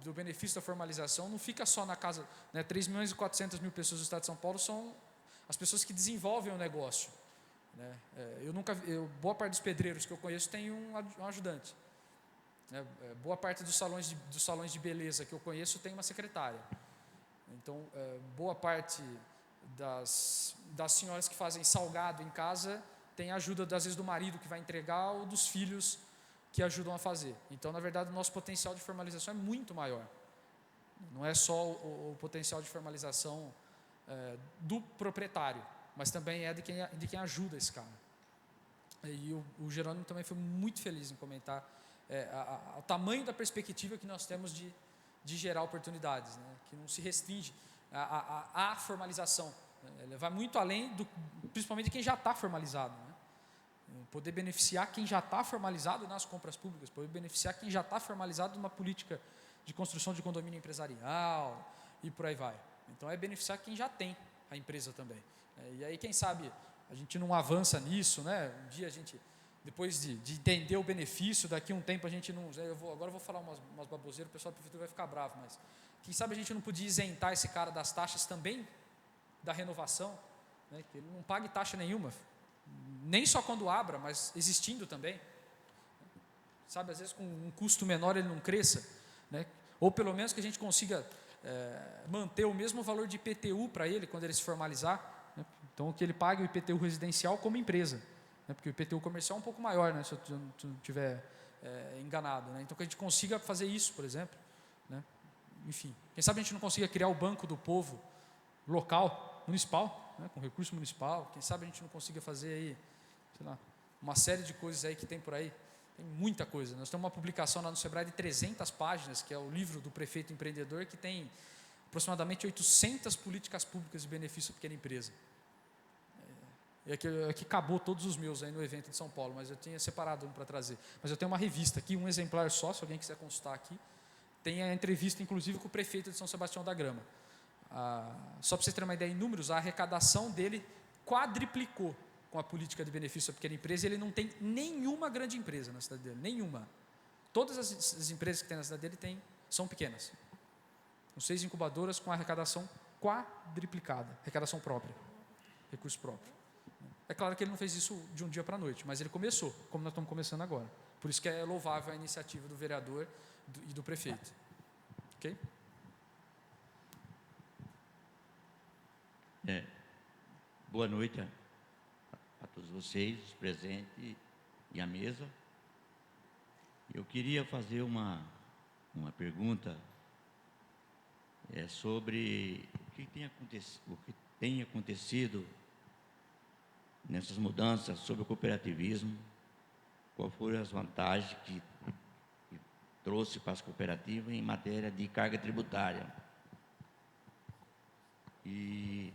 do benefício da formalização não fica só na casa, né, 3.400.000 pessoas do estado de São Paulo são as pessoas que desenvolvem o negócio. Boa parte dos pedreiros que eu conheço tem um ajudante. Boa parte dos salões de beleza que eu conheço tem uma secretária. Então, boa parte das senhoras que fazem salgado em casa tem ajuda, às vezes, do marido que vai entregar ou dos filhos que ajudam a fazer. Então, na verdade, o nosso potencial de formalização é muito maior. Não é só o potencial de formalização do proprietário, mas também é de quem ajuda esse cara. E o Jerônimo também foi muito feliz em comentar o tamanho da perspectiva que nós temos de gerar oportunidades, né? Que não se restringe à formalização. Ela vai muito além, principalmente de quem já está formalizado, né? Poder beneficiar quem já está formalizado nas compras públicas, poder beneficiar quem já está formalizado numa política de construção de condomínio empresarial e por aí vai. Então, é beneficiar quem já tem a empresa também. E aí, quem sabe, a gente não avança nisso, né? Um dia a gente, depois de entender o benefício, daqui a um tempo a gente não... Agora eu vou falar umas baboseiras, o pessoal da prefeitura vai ficar bravo, mas quem sabe a gente não podia isentar esse cara das taxas também, da renovação, né? Que ele não pague taxa nenhuma, nem só quando abra, mas existindo também. Sabe, às vezes com um custo menor ele não cresça, né? Ou pelo menos que a gente consiga manter o mesmo valor de IPTU para ele quando ele se formalizar, né? Então, que ele pague o IPTU residencial como empresa, né? Porque o IPTU comercial é um pouco maior, né? Se eu não estiver enganado, né? Então, que a gente consiga fazer isso, por exemplo, né? Enfim, quem sabe a gente não consiga criar o Banco do Povo local, municipal, né? Com recurso municipal. Quem sabe a gente não consiga fazer aí, sei lá, uma série de coisas aí que tem por aí. Tem muita coisa. Nós temos uma publicação lá no Sebrae de 300 páginas, que é o livro do Prefeito Empreendedor, que tem aproximadamente 800 políticas públicas de benefício à pequena empresa. Aqui acabou todos os meus aí no evento de São Paulo, mas eu tinha separado um para trazer. Mas eu tenho uma revista aqui, um exemplar só, se alguém quiser consultar aqui. Tem a entrevista, inclusive, com o prefeito de São Sebastião da Grama. Só para vocês terem uma ideia em números, a arrecadação dele quadriplicou com a política de benefício à pequena empresa. Ele não tem nenhuma grande empresa na cidade dele, nenhuma. Todas as empresas que tem na cidade dele são pequenas. São 6 incubadoras com arrecadação quadriplicada, arrecadação própria, recurso próprio. É claro que ele não fez isso de um dia para a noite, mas ele começou, como nós estamos começando agora. Por isso que é louvável a iniciativa do vereador e do prefeito. Ok? Boa noite a todos vocês, os presentes e a mesa. Eu queria fazer uma pergunta sobre o que tem acontecido nessas mudanças sobre o cooperativismo, quais foram as vantagens que trouxe para as cooperativas em matéria de carga tributária. E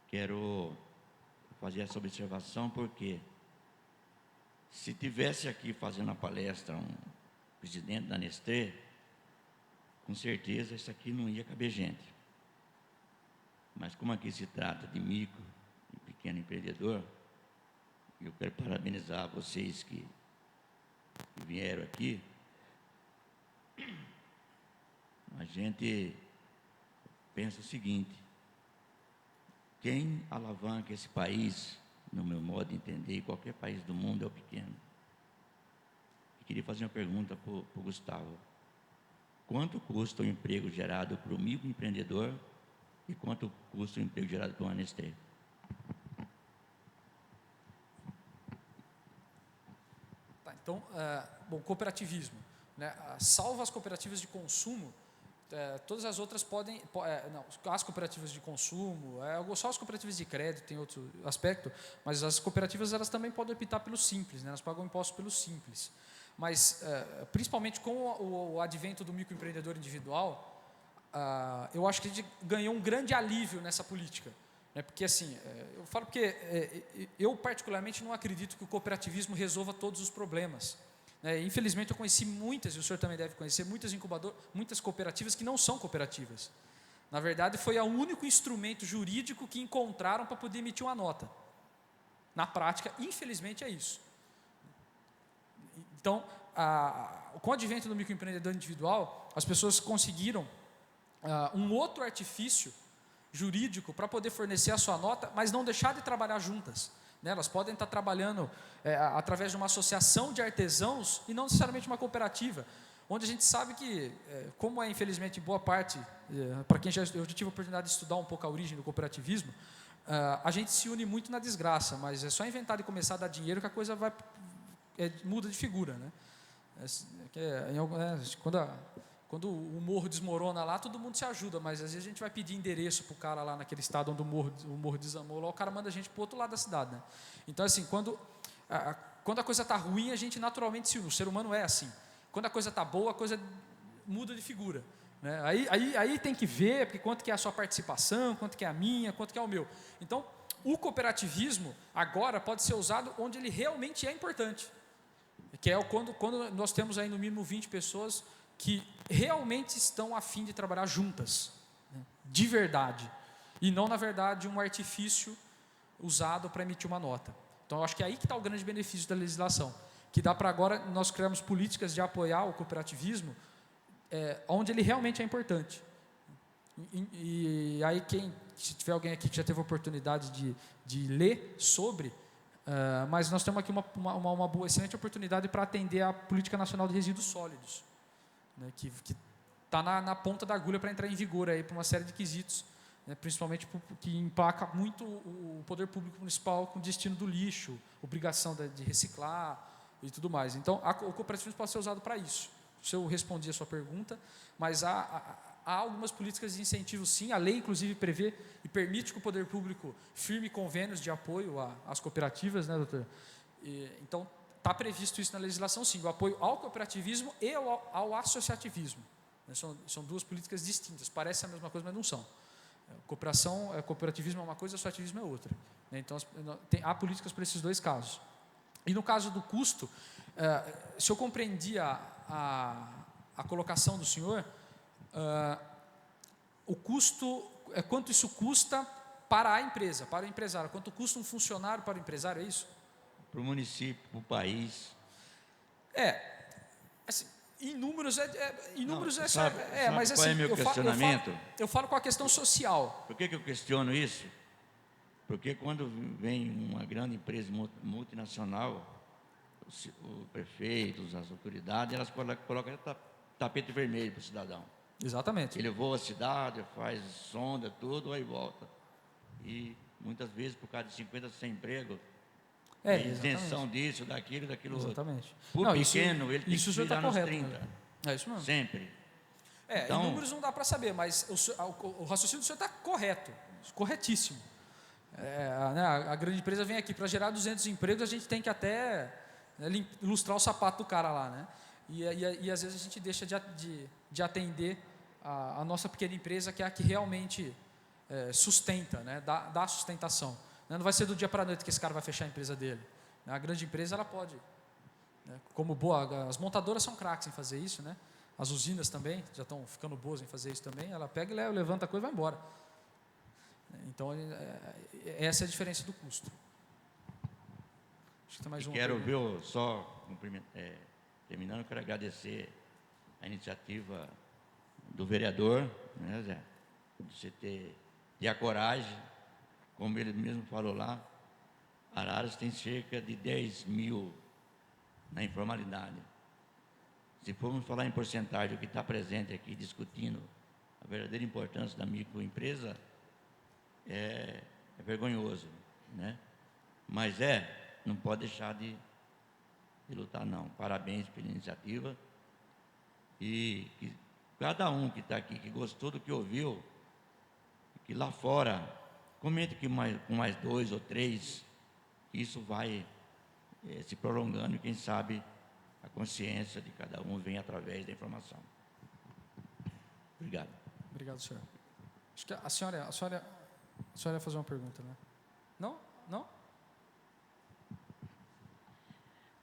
quero fazer essa observação porque, se tivesse aqui fazendo a palestra um presidente da Nestlé, com certeza isso aqui não ia caber gente. Mas como aqui se trata de micro e pequeno empreendedor, eu quero parabenizar vocês que vieram aqui. A gente pensa o seguinte: quem alavanca esse país, no meu modo de entender, qualquer país do mundo, é o pequeno. Eu queria fazer uma pergunta para o Gustavo. Quanto custa o emprego gerado para o microempreendedor e quanto custa o emprego gerado para o Nestlé? Tá, então, bom, cooperativismo, né? Salvo as cooperativas de consumo, todas as outras podem, não, as cooperativas de consumo, só as cooperativas de crédito tem outro aspecto, mas as cooperativas elas também podem optar pelo simples, né? Elas pagam impostos pelo simples. Mas, principalmente com o advento do microempreendedor individual, eu acho que a gente ganhou um grande alívio nessa política. Né? Porque, assim, eu falo porque eu, particularmente, não acredito que o cooperativismo resolva todos os problemas. Infelizmente, eu conheci muitas, e o senhor também deve conhecer, muitas cooperativas que não são cooperativas. Na verdade, foi o único instrumento jurídico que encontraram para poder emitir uma nota. Na prática, infelizmente, é isso. Então, com o advento do microempreendedor individual, as pessoas conseguiram um outro artifício jurídico para poder fornecer a sua nota, mas não deixar de trabalhar juntas. Né? Elas podem estar trabalhando através de uma associação de artesãos e não necessariamente uma cooperativa, onde a gente sabe que, como infelizmente boa parte, para quem eu já tive a oportunidade de estudar um pouco a origem do cooperativismo, a gente se une muito na desgraça, mas é só inventar e começar a dar dinheiro que a coisa muda de figura. Né? Quando o morro desmorona lá, todo mundo se ajuda, mas às vezes a gente vai pedir endereço para o cara lá naquele estado onde o morro desabou, lá o cara manda a gente para o outro lado da cidade. Né? Então, assim, quando a coisa está ruim, a gente naturalmente se une. O ser humano é assim. Quando a coisa está boa, a coisa muda de figura. Né? Aí tem que ver porque quanto que é a sua participação, quanto que é a minha, quanto que é o meu. Então, o cooperativismo agora pode ser usado onde ele realmente é importante. Que é quando nós temos aí no mínimo 20 pessoas que realmente estão a fim de trabalhar juntas, né, de verdade, e não, na verdade, um artifício usado para emitir uma nota. Então, eu acho que é aí que está o grande benefício da legislação, que dá para agora nós criarmos políticas de apoiar o cooperativismo onde ele realmente é importante. E aí, se tiver alguém aqui que já teve a oportunidade de ler sobre, mas nós temos aqui uma boa, excelente oportunidade para atender a Política Nacional de Resíduos Sólidos, né, que está na ponta da agulha para entrar em vigor aí para uma série de quesitos né, principalmente que empaca muito o poder público municipal com o destino do lixo, obrigação de reciclar e tudo mais. Então, o cooperativismo pode ser usado para isso. Se eu respondi a sua pergunta, mas há algumas políticas de incentivo, sim. A lei, inclusive, prevê e permite que o poder público firme convênios de apoio às cooperativas, né, doutor? Então, está previsto isso na legislação, sim, o apoio ao cooperativismo e ao associativismo. São duas políticas distintas, parecem a mesma coisa, mas não são. Cooperativismo é uma coisa, associativismo é outra. Então, há políticas para esses dois casos. E no caso do custo, se eu compreendi a colocação do senhor, o custo, quanto isso custa para a empresa, para o empresário, quanto custa um funcionário para o empresário, é isso? Para o município, para o país. Assim, em números sabe mas qual assim, é meu questionamento? Eu falo com a questão social. Por que eu questiono isso? Porque quando vem uma grande empresa multinacional, o prefeito, as autoridades, elas colocam tapete vermelho para o cidadão. Exatamente. Ele voa a cidade, faz sonda, tudo, aí volta. E muitas vezes, por causa de 50, 100 empregos, isenção disso, daquilo exatamente. outro. Por pequeno, ele tem que virar nos 30. Né? É isso mesmo. Sempre. Então, em números não dá para saber, mas o raciocínio do senhor está correto, corretíssimo. Né, a grande empresa vem aqui, para gerar 200 empregos, a gente tem que até, né, ilustrar o sapato do cara lá, né? E às vezes a gente deixa de atender a nossa pequena empresa, que é a que realmente sustenta, né, dá sustentação. Não vai ser do dia para a noite que esse cara vai fechar a empresa dele. A grande empresa, ela pode, né, as montadoras são craques em fazer isso, né? As usinas também já estão ficando boas em fazer isso também. Ela pega e levanta a coisa e vai embora. Então, essa é a diferença do custo. Acho que tem mais quero ver, só terminando, quero agradecer a iniciativa do vereador, né, Zé? De você ter a coragem, como ele mesmo falou lá, Araras tem cerca de 10 mil na informalidade. Se formos falar em porcentagem, o que está presente aqui discutindo a verdadeira importância da microempresa, é vergonhoso, né? Mas não pode deixar de lutar, não. Parabéns pela iniciativa. E que cada um que está aqui, que gostou do que ouviu, que lá fora, comente com mais 2 ou 3, que isso vai se prolongando e, quem sabe, a consciência de cada um vem através da informação. Obrigado. Obrigado, senhor. Acho que a senhora ia fazer uma pergunta, né? Não? Não?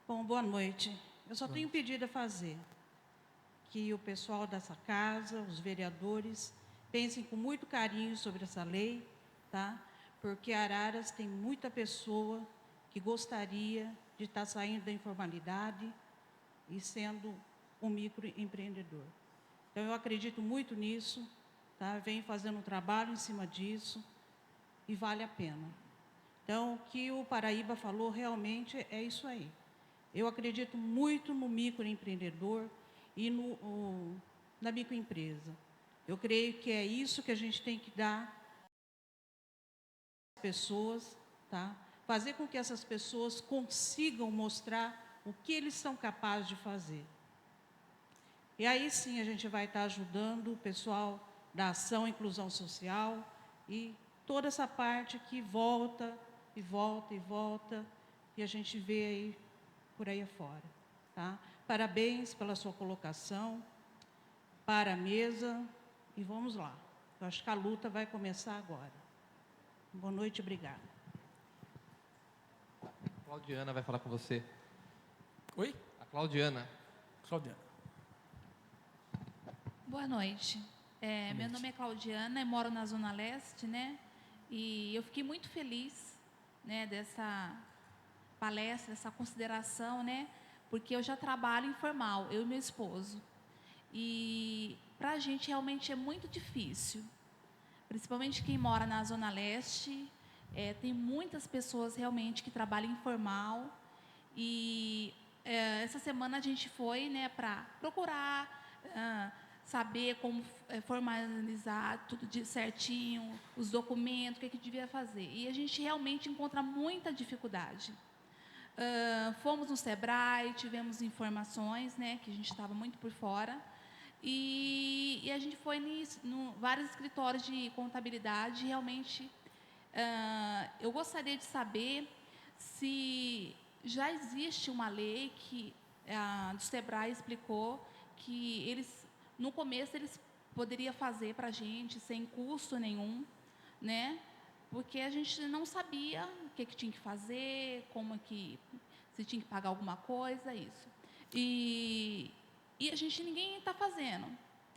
Bom, boa noite. Eu só tenho um pedido a fazer. Que o pessoal dessa casa, os vereadores, pensem com muito carinho sobre essa lei, tá? Porque Araras tem muita pessoa que gostaria de estar saindo da informalidade e sendo um microempreendedor. Então, eu acredito muito nisso, tá? Venho fazendo um trabalho em cima disso e vale a pena. Então, o que o Paraíba falou realmente é isso aí. Eu acredito muito no microempreendedor e na microempresa. Eu creio que é isso que a gente tem que dar às pessoas, tá? Fazer com que essas pessoas consigam mostrar o que eles são capazes de fazer. E aí sim a gente vai estar ajudando o pessoal da ação e inclusão social e toda essa parte que volta e volta e volta e a gente vê aí por aí afora, tá? Parabéns pela sua colocação, para a mesa e vamos lá. Eu acho que a luta vai começar agora. Boa noite, obrigada. A Claudiana vai falar com você. Oi? A Claudiana. Claudiana. Boa noite. Meu nome é Claudiana, eu moro na Zona Leste, né? E eu fiquei muito feliz, né, dessa palestra, dessa consideração, né? Porque eu já trabalho informal, eu e meu esposo. E para a gente realmente é muito difícil, principalmente quem mora na Zona Leste. Tem muitas pessoas realmente que trabalham informal. E essa semana a gente foi, né, para procurar saber como formalizar tudo certinho, os documentos, o que devia fazer. E a gente realmente encontra muita dificuldade. Fomos no Sebrae, tivemos informações, né, que a gente estava muito por fora, e a gente foi em vários escritórios de contabilidade. Realmente, eu gostaria de saber se já existe uma lei que do Sebrae explicou que eles, no começo, eles poderiam fazer para a gente sem custo nenhum, né? Porque a gente não sabia o que tinha que fazer, se tinha que pagar alguma coisa, isso. E ninguém está fazendo.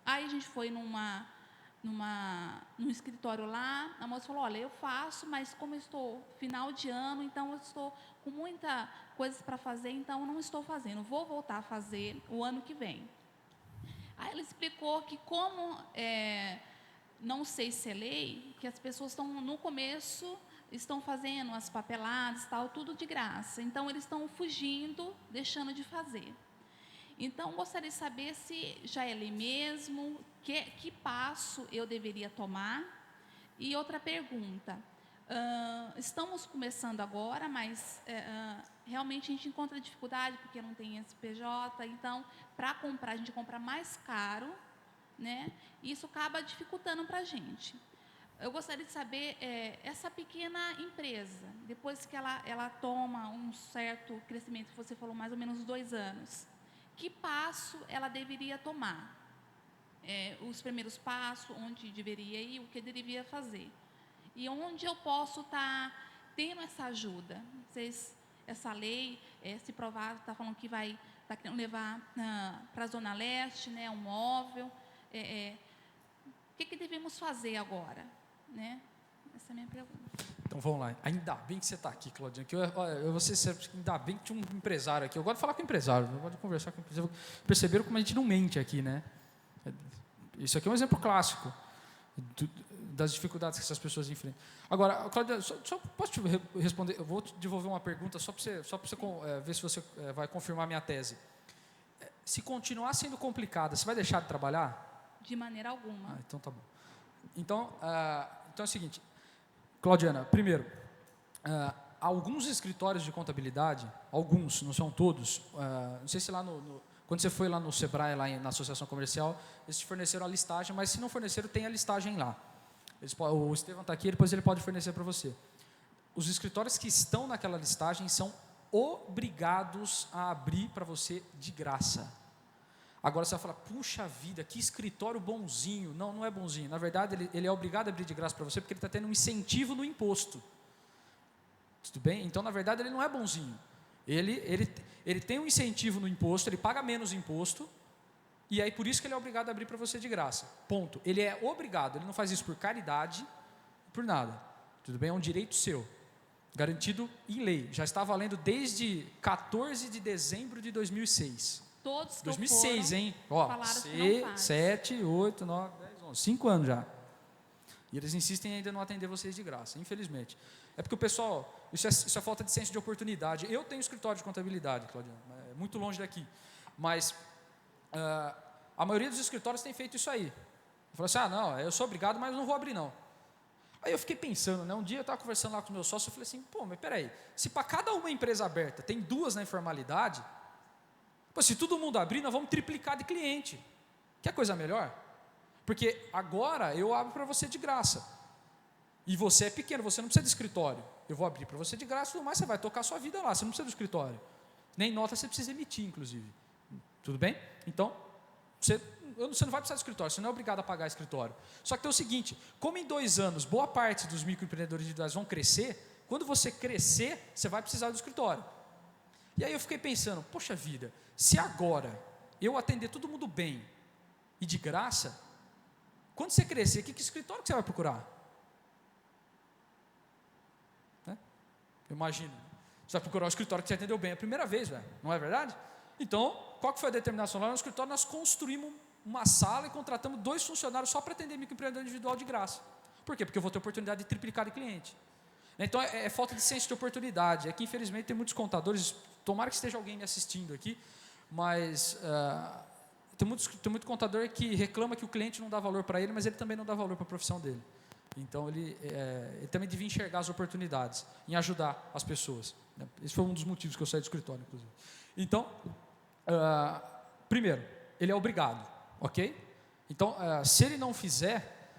Aí a gente foi num escritório lá, a moça falou, olha, eu faço, mas como eu estou final de ano, então eu estou com muita coisa para fazer, então eu não estou fazendo, vou voltar a fazer o ano que vem. Aí ela explicou que como, não sei se é lei, que as pessoas estão, no começo, estão fazendo as papeladas, tal, tudo de graça. Então, eles estão fugindo, deixando de fazer. Então, gostaria de saber se já é lei mesmo, que passo eu deveria tomar. E outra pergunta, estamos começando agora, mas realmente a gente encontra dificuldade, porque não tem SPJ, então, para comprar, a gente compra mais caro, né? E isso acaba dificultando para a gente. Eu gostaria de saber, essa pequena empresa, depois que ela toma um certo crescimento, que você falou mais ou menos 2 anos, que passo ela deveria tomar? Os primeiros passos, onde deveria ir, o que deveria fazer? E onde eu posso estar tendo essa ajuda? Essa lei, se provar, está falando que vai querendo levar para a Zona Leste, né, um móvel. O que devemos fazer agora? Né? Essa é a minha pergunta. Então, vamos lá. Ainda bem que você está aqui, Claudinha. Que eu vou ser certo, ainda bem que tinha um empresário aqui. Eu gosto de falar com empresário, eu gosto de conversar com empresário. Perceberam como a gente não mente aqui, né? Isso aqui é um exemplo clássico das dificuldades que essas pessoas enfrentam. Agora, Cláudia, só posso te responder? Eu vou te devolver uma pergunta só para você ver se você vai confirmar a minha tese. Se continuar sendo complicada, você vai deixar de trabalhar? De maneira alguma. Então, tá bom. Então é o seguinte, Claudiana, primeiro, alguns escritórios de contabilidade, alguns, não são todos, não sei se lá quando você foi lá no Sebrae, lá na Associação Comercial, eles te forneceram a listagem, mas se não forneceram, tem a listagem lá. O Estevão está aqui, depois ele pode fornecer para você. Os escritórios que estão naquela listagem são obrigados a abrir para você de graça. Agora você vai falar, puxa vida, que escritório bonzinho. Não, não é bonzinho. Na verdade, ele é obrigado a abrir de graça para você porque ele está tendo um incentivo no imposto. Tudo bem? Então, na verdade, ele não é bonzinho. Ele tem um incentivo no imposto, ele paga menos imposto, e aí por isso que ele é obrigado a abrir para você de graça. Ponto. Ele é obrigado, ele não faz isso por caridade, por nada. Tudo bem? É um direito seu, garantido em lei. Já está valendo desde 14 de dezembro de 2006. Todos que 2006, foram, hein? Ó, falaram que não faz. 7, 8, 9, 10, 11, 5 anos já. E eles insistem em ainda não atender vocês de graça, infelizmente. É porque o pessoal, isso é falta de senso de oportunidade. Eu tenho escritório de contabilidade, Claudiano, é muito longe daqui. Mas a maioria dos escritórios tem feito isso aí. Eu falo assim, não, eu sou obrigado, mas não vou abrir não. Aí eu fiquei pensando, né? Um dia eu estava conversando lá com o meu sócio, eu falei assim, pô, mas peraí, se para cada uma empresa aberta tem 2 na informalidade, pô, se todo mundo abrir, nós vamos triplicar de cliente. Quer coisa melhor? Porque agora eu abro para você de graça. E você é pequeno, você não precisa de escritório. Eu vou abrir para você de graça, tudo mais, você vai tocar a sua vida lá, você não precisa do escritório. Nem nota você precisa emitir, inclusive. Tudo bem? Então, você não vai precisar de escritório, você não é obrigado a pagar escritório. Só que tem o seguinte, como em 2 anos, boa parte dos microempreendedores individuais vão crescer, quando você crescer, você vai precisar do escritório. E aí eu fiquei pensando, poxa vida, se agora eu atender todo mundo bem e de graça, quando você crescer, que escritório que você vai procurar? Imagina, você vai procurar um escritório que você atendeu bem a primeira vez, velho, não é verdade? Então, qual que foi a determinação lá no escritório? Nós construímos uma sala e contratamos 2 funcionários só para atender microempreendedor individual de graça. Por quê? Porque eu vou ter oportunidade de triplicar de cliente. Então, é falta de senso de oportunidade. É que, infelizmente, tem muitos contadores, tomara que esteja alguém me assistindo aqui, mas Tem muito contador que reclama que o cliente não dá valor para ele, mas ele também não dá valor para a profissão dele. Então, ele também devia enxergar as oportunidades em ajudar as pessoas. Né? Esse foi um dos motivos que eu saí do escritório, inclusive. Então, primeiro, ele é obrigado, ok? Então, se ele não fizer,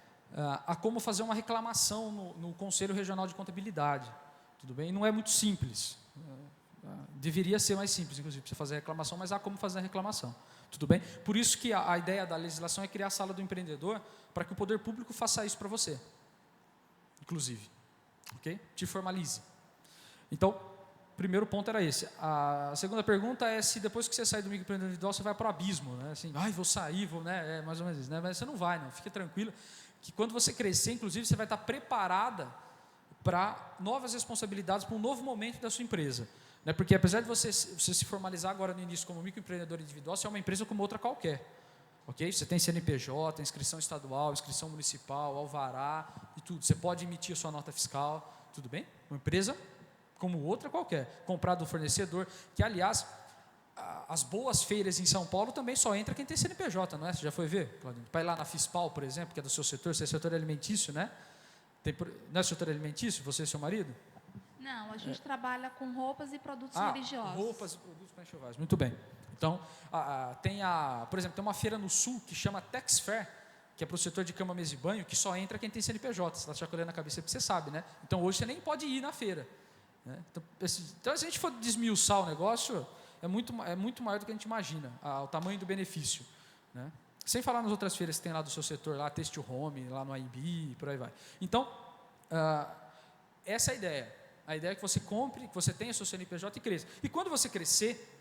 há como fazer uma reclamação no Conselho Regional de Contabilidade. Tudo bem? Não é muito simples. Deveria ser mais simples, inclusive, para você fazer a reclamação, mas há como fazer a reclamação. Tudo bem? Por isso que a ideia da legislação é criar a sala do empreendedor para que o poder público faça isso para você. Inclusive. Ok? Te formalize. Então, o primeiro ponto era esse. A segunda pergunta é se depois que você sair do microempreendedor individual, você vai para o abismo. Né? Assim, vou sair, né? É mais ou menos isso. Né? Mas você não vai, não. Fique tranquilo, que quando você crescer, inclusive, você vai estar preparada para novas responsabilidades, para um novo momento da sua empresa. Né? Porque apesar de você se formalizar agora no início como microempreendedor individual, você é uma empresa como outra qualquer. Okay? Você tem CNPJ, inscrição estadual, inscrição municipal, alvará e tudo. Você pode emitir a sua nota fiscal, tudo bem? Uma empresa como outra qualquer. Comprar do fornecedor, que aliás, as boas feiras em São Paulo também só entra quem tem CNPJ, não é? Você já foi ver, Claudinho? Para ir lá na FISPAL, por exemplo, que é do seu setor, você é setor alimentício, né? Não é setor alimentício, você e seu marido? Não, a gente trabalha com roupas e produtos religiosos. Roupas e produtos para enxovais, muito bem. Então, por exemplo, tem uma feira no sul que chama Tex Fair, que é para o setor de cama, mesa e banho, que só entra quem tem CNPJ. Você está chacoalhando a cabeça porque você sabe, né? Então, hoje você nem pode ir na feira. Né? Então, se a gente for desmiuçar o negócio, é muito maior do que a gente imagina, o tamanho do benefício. Né? Sem falar nas outras feiras que tem lá do seu setor, lá Textil Home, lá no AIB, por aí vai. Então, essa é a ideia. A ideia é que você compre, que você tenha seu CNPJ e cresça. E quando você crescer,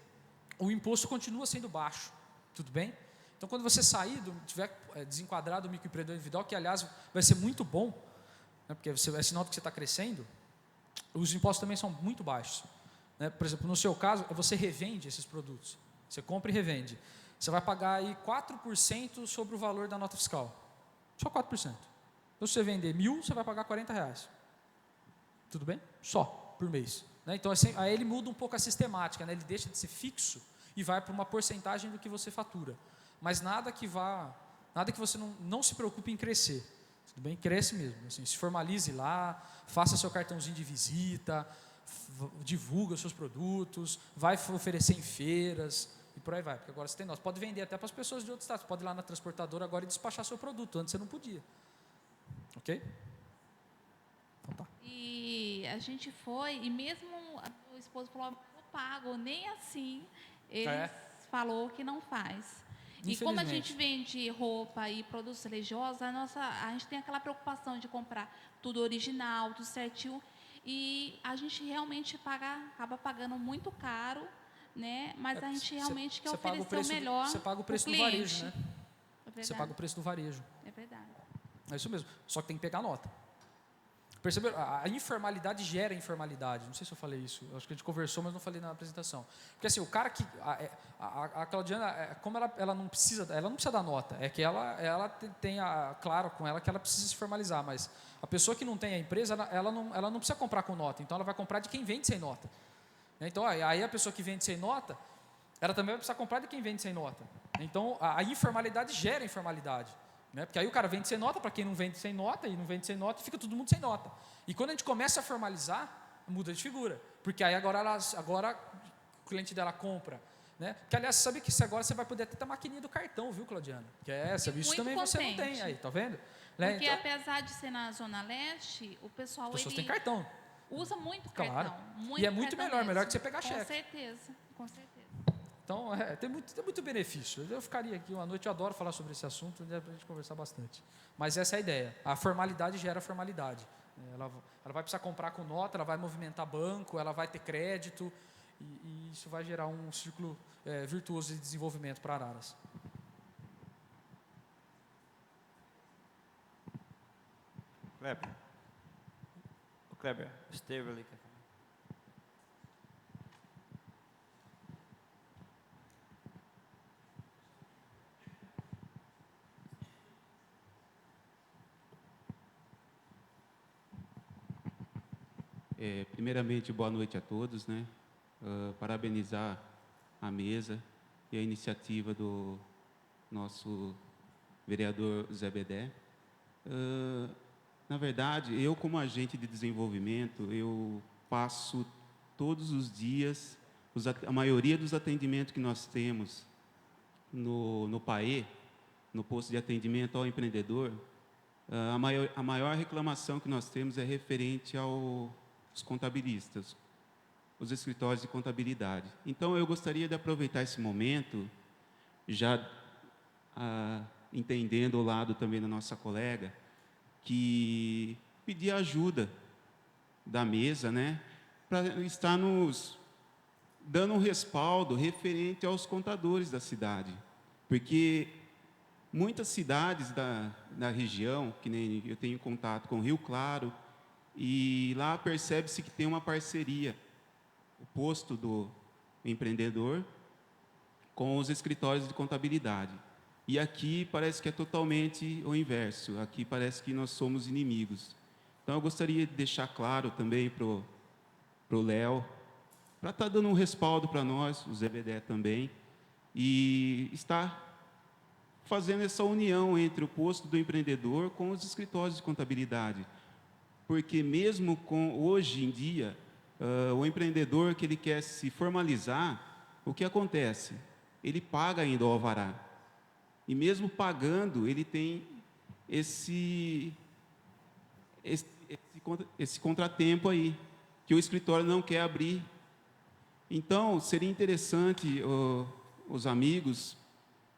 o imposto continua sendo baixo, tudo bem? Então, quando você sair, tiver desenquadrado do microempreendedor individual, que, aliás, vai ser muito bom, né, porque é sinal de que você está crescendo, os impostos também são muito baixos. Né? Por exemplo, no seu caso, você revende esses produtos. Você compra e revende. Você vai pagar aí 4% sobre o valor da nota fiscal. Só 4%. Então, se você vender 1.000, você vai pagar R$40. Tudo bem? Só, por mês. Né? Então, assim, aí ele muda um pouco a sistemática, né? Ele deixa de ser fixo e vai para uma porcentagem do que você fatura. Mas nada que você não se preocupe em crescer. Tudo bem? Cresce mesmo. Assim, se formalize lá, faça seu cartãozinho de visita, divulga os seus produtos, vai oferecer em feiras e por aí vai. Porque agora você tem nós. Pode vender até para as pessoas de outros estados. Pode ir lá na transportadora agora e despachar seu produto. Antes você não podia. Ok? Então tá. E a gente foi, e mesmo o esposo falou, eu pago, nem assim, ele falou que não faz. E como a gente vende roupa e produtos religiosos, a gente tem aquela preocupação de comprar tudo original, tudo certinho, e a gente realmente acaba pagando muito caro, né? Mas a gente realmente quer oferecer o melhor. Você paga o preço do varejo, né? Você paga o preço do varejo. É verdade. É isso mesmo. Só que tem que pegar nota. Perceberam? A informalidade gera informalidade. Não sei se eu falei isso. Acho que a gente conversou, mas não falei na apresentação. Porque assim, o cara que... A Claudiana, como ela não precisa da nota. É que ela tem claro com ela que ela precisa se formalizar. Mas a pessoa que não tem a empresa, ela não precisa comprar com nota. Então, ela vai comprar de quem vende sem nota. Então, aí a pessoa que vende sem nota, ela também vai precisar comprar de quem vende sem nota. Então, a informalidade gera informalidade. Né? Porque aí o cara vende sem nota para quem não vende sem nota, e não vende sem nota, e fica todo mundo sem nota. E quando a gente começa a formalizar, muda de figura. Porque aí agora o cliente dela compra. Né? Que, aliás, você sabe que agora você vai poder ter a maquininha do cartão, viu, Claudiana? Que isso também você não tem aí, tá vendo? Né? Porque então, apesar de ser na Zona Leste, o pessoal as pessoas têm cartão. Usa muito claro. cartão. Muito e é muito melhor que você pegar cheque. Com certeza. Então, tem muito benefício. Eu ficaria aqui uma noite, eu adoro falar sobre esse assunto, dá para a gente conversar bastante. Mas essa é a ideia. A formalidade gera formalidade. Ela vai precisar comprar com nota, ela vai movimentar banco, ela vai ter crédito, e isso vai gerar um círculo virtuoso de desenvolvimento para Araras. Kleber, esteve ali. Primeiramente, boa noite a todos, né? Parabenizar a mesa e a iniciativa do nosso vereador Zé Bedé. Na verdade, eu como agente de desenvolvimento, eu passo todos os dias, a maioria dos atendimentos que nós temos no PAE, no posto de atendimento ao empreendedor, a maior reclamação que nós temos é referente aos contabilistas, os escritórios de contabilidade. Então, eu gostaria de aproveitar esse momento, já entendendo o lado também da nossa colega, que pedir ajuda da mesa, né, para estar nos dando um respaldo referente aos contadores da cidade. Porque muitas cidades da região, que nem eu tenho contato com Rio Claro, e lá percebe-se que tem uma parceria, o posto do empreendedor com os escritórios de contabilidade. E aqui parece que é totalmente o inverso, aqui parece que nós somos inimigos. Então, eu gostaria de deixar claro também para o Léo, para estar dando um respaldo para nós, o Zé Bedé também, e estar fazendo essa união entre o posto do empreendedor com os escritórios de contabilidade. Porque mesmo hoje em dia, o empreendedor que ele quer se formalizar, o que acontece? Ele paga ainda o alvará. E mesmo pagando, ele tem esse contratempo aí, que o escritório não quer abrir. Então, seria interessante os amigos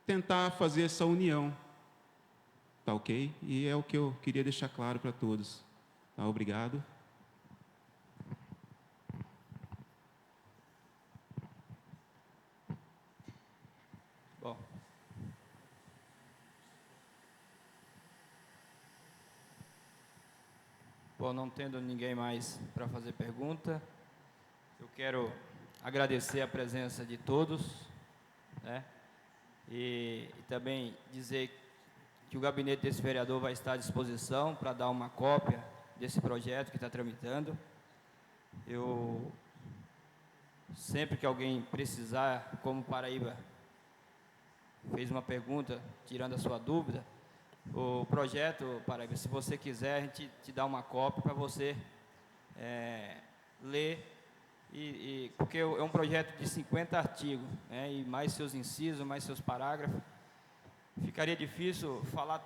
tentar fazer essa união. Tá ok? E é o que eu queria deixar claro para todos. Tá, obrigado. Bom, não tendo ninguém mais para fazer pergunta, eu quero agradecer a presença de todos, né? E também dizer que o gabinete desse vereador vai estar à disposição para dar uma cópia desse projeto que está tramitando. Eu, sempre que alguém precisar, como Paraíba fez uma pergunta, tirando a sua dúvida, o projeto, Paraíba, se você quiser, a gente te dá uma cópia para você ler, porque é um projeto de 50 artigos, né, e mais seus incisos, mais seus parágrafos. Ficaria difícil falar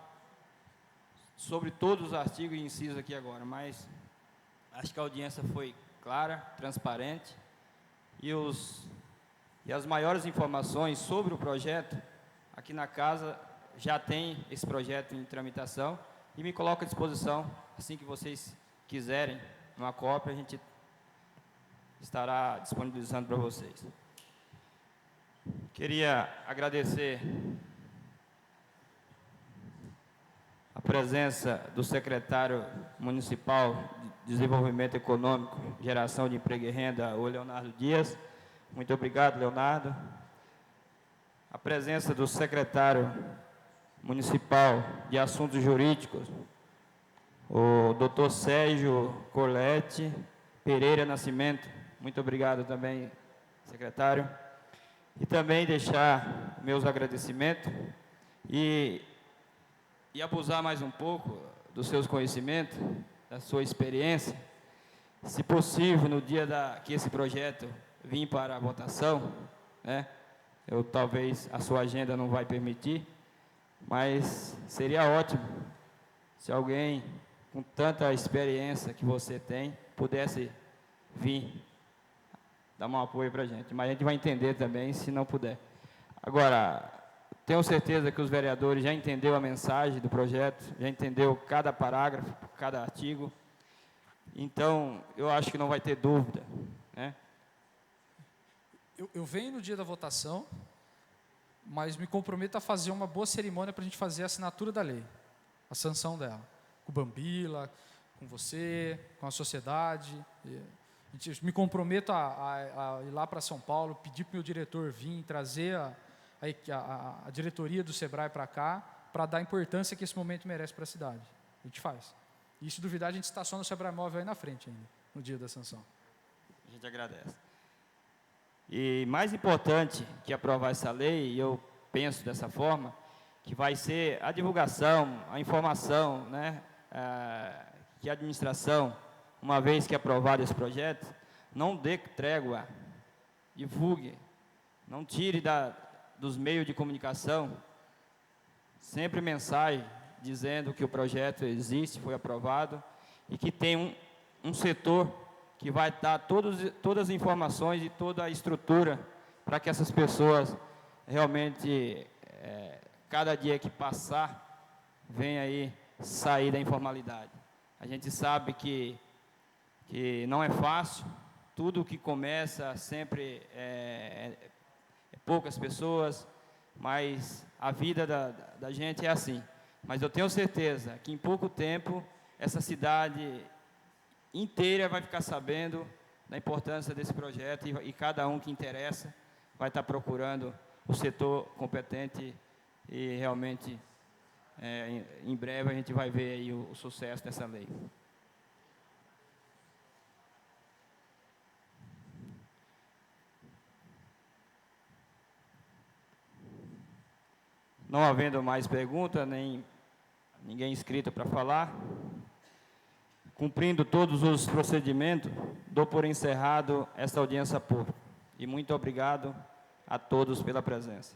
sobre todos os artigos e incisos aqui agora, mas acho que a audiência foi clara, transparente, e as maiores informações sobre o projeto, aqui na casa já tem esse projeto em tramitação, e me coloco à disposição, assim que vocês quiserem uma cópia, a gente estará disponibilizando para vocês. Queria agradecer a presença do secretário municipal de Desenvolvimento Econômico, Geração de Emprego e Renda, o Leonardo Dias. Muito obrigado, Leonardo. A presença do secretário municipal de Assuntos Jurídicos, o Dr. Sérgio Colete Pereira Nascimento. Muito obrigado também, secretário. E também deixar meus agradecimentos e abusar mais um pouco dos seus conhecimentos, da sua experiência. Se possível, no dia que esse projeto vir para a votação, né, talvez a sua agenda não vai permitir, mas seria ótimo se alguém com tanta experiência que você tem pudesse vir dar um apoio para a gente. Mas a gente vai entender também se não puder. Agora, tenho certeza que os vereadores já entenderam a mensagem do projeto, já entendeu cada parágrafo, cada artigo. Então, eu acho que não vai ter dúvida, né? Eu venho no dia da votação, mas me comprometo a fazer uma boa cerimônia para a gente fazer a assinatura da lei, a sanção dela, com o Bambila, com você, com a sociedade. Me comprometo a ir lá para São Paulo, pedir para o meu diretor vir, trazer a diretoria do SEBRAE para cá, para dar a importância que esse momento merece para a cidade. A gente faz. E se duvidar, a gente estaciona o SEBRAE Móvel aí na frente ainda, no dia da sanção. A gente agradece. E mais importante que aprovar essa lei, e eu penso dessa forma, que vai ser a divulgação, a informação, né, que a administração, uma vez que aprovado esse projeto, não dê trégua, divulgue, não tire dos meios de comunicação sempre mensagem dizendo que o projeto existe, foi aprovado, e que tem um setor que vai dar todas as informações e toda a estrutura para que essas pessoas realmente, cada dia que passar, venha aí sair da informalidade. A gente sabe que não é fácil, tudo que começa sempre poucas pessoas, mas a vida da gente é assim. Mas eu tenho certeza que em pouco tempo essa cidade inteira vai ficar sabendo da importância desse projeto e cada um que interessa vai estar procurando o setor competente e realmente em breve a gente vai ver aí o sucesso dessa lei. Não havendo mais pergunta, nem ninguém inscrito para falar, cumprindo todos os procedimentos, dou por encerrado esta audiência pública. E muito obrigado a todos pela presença.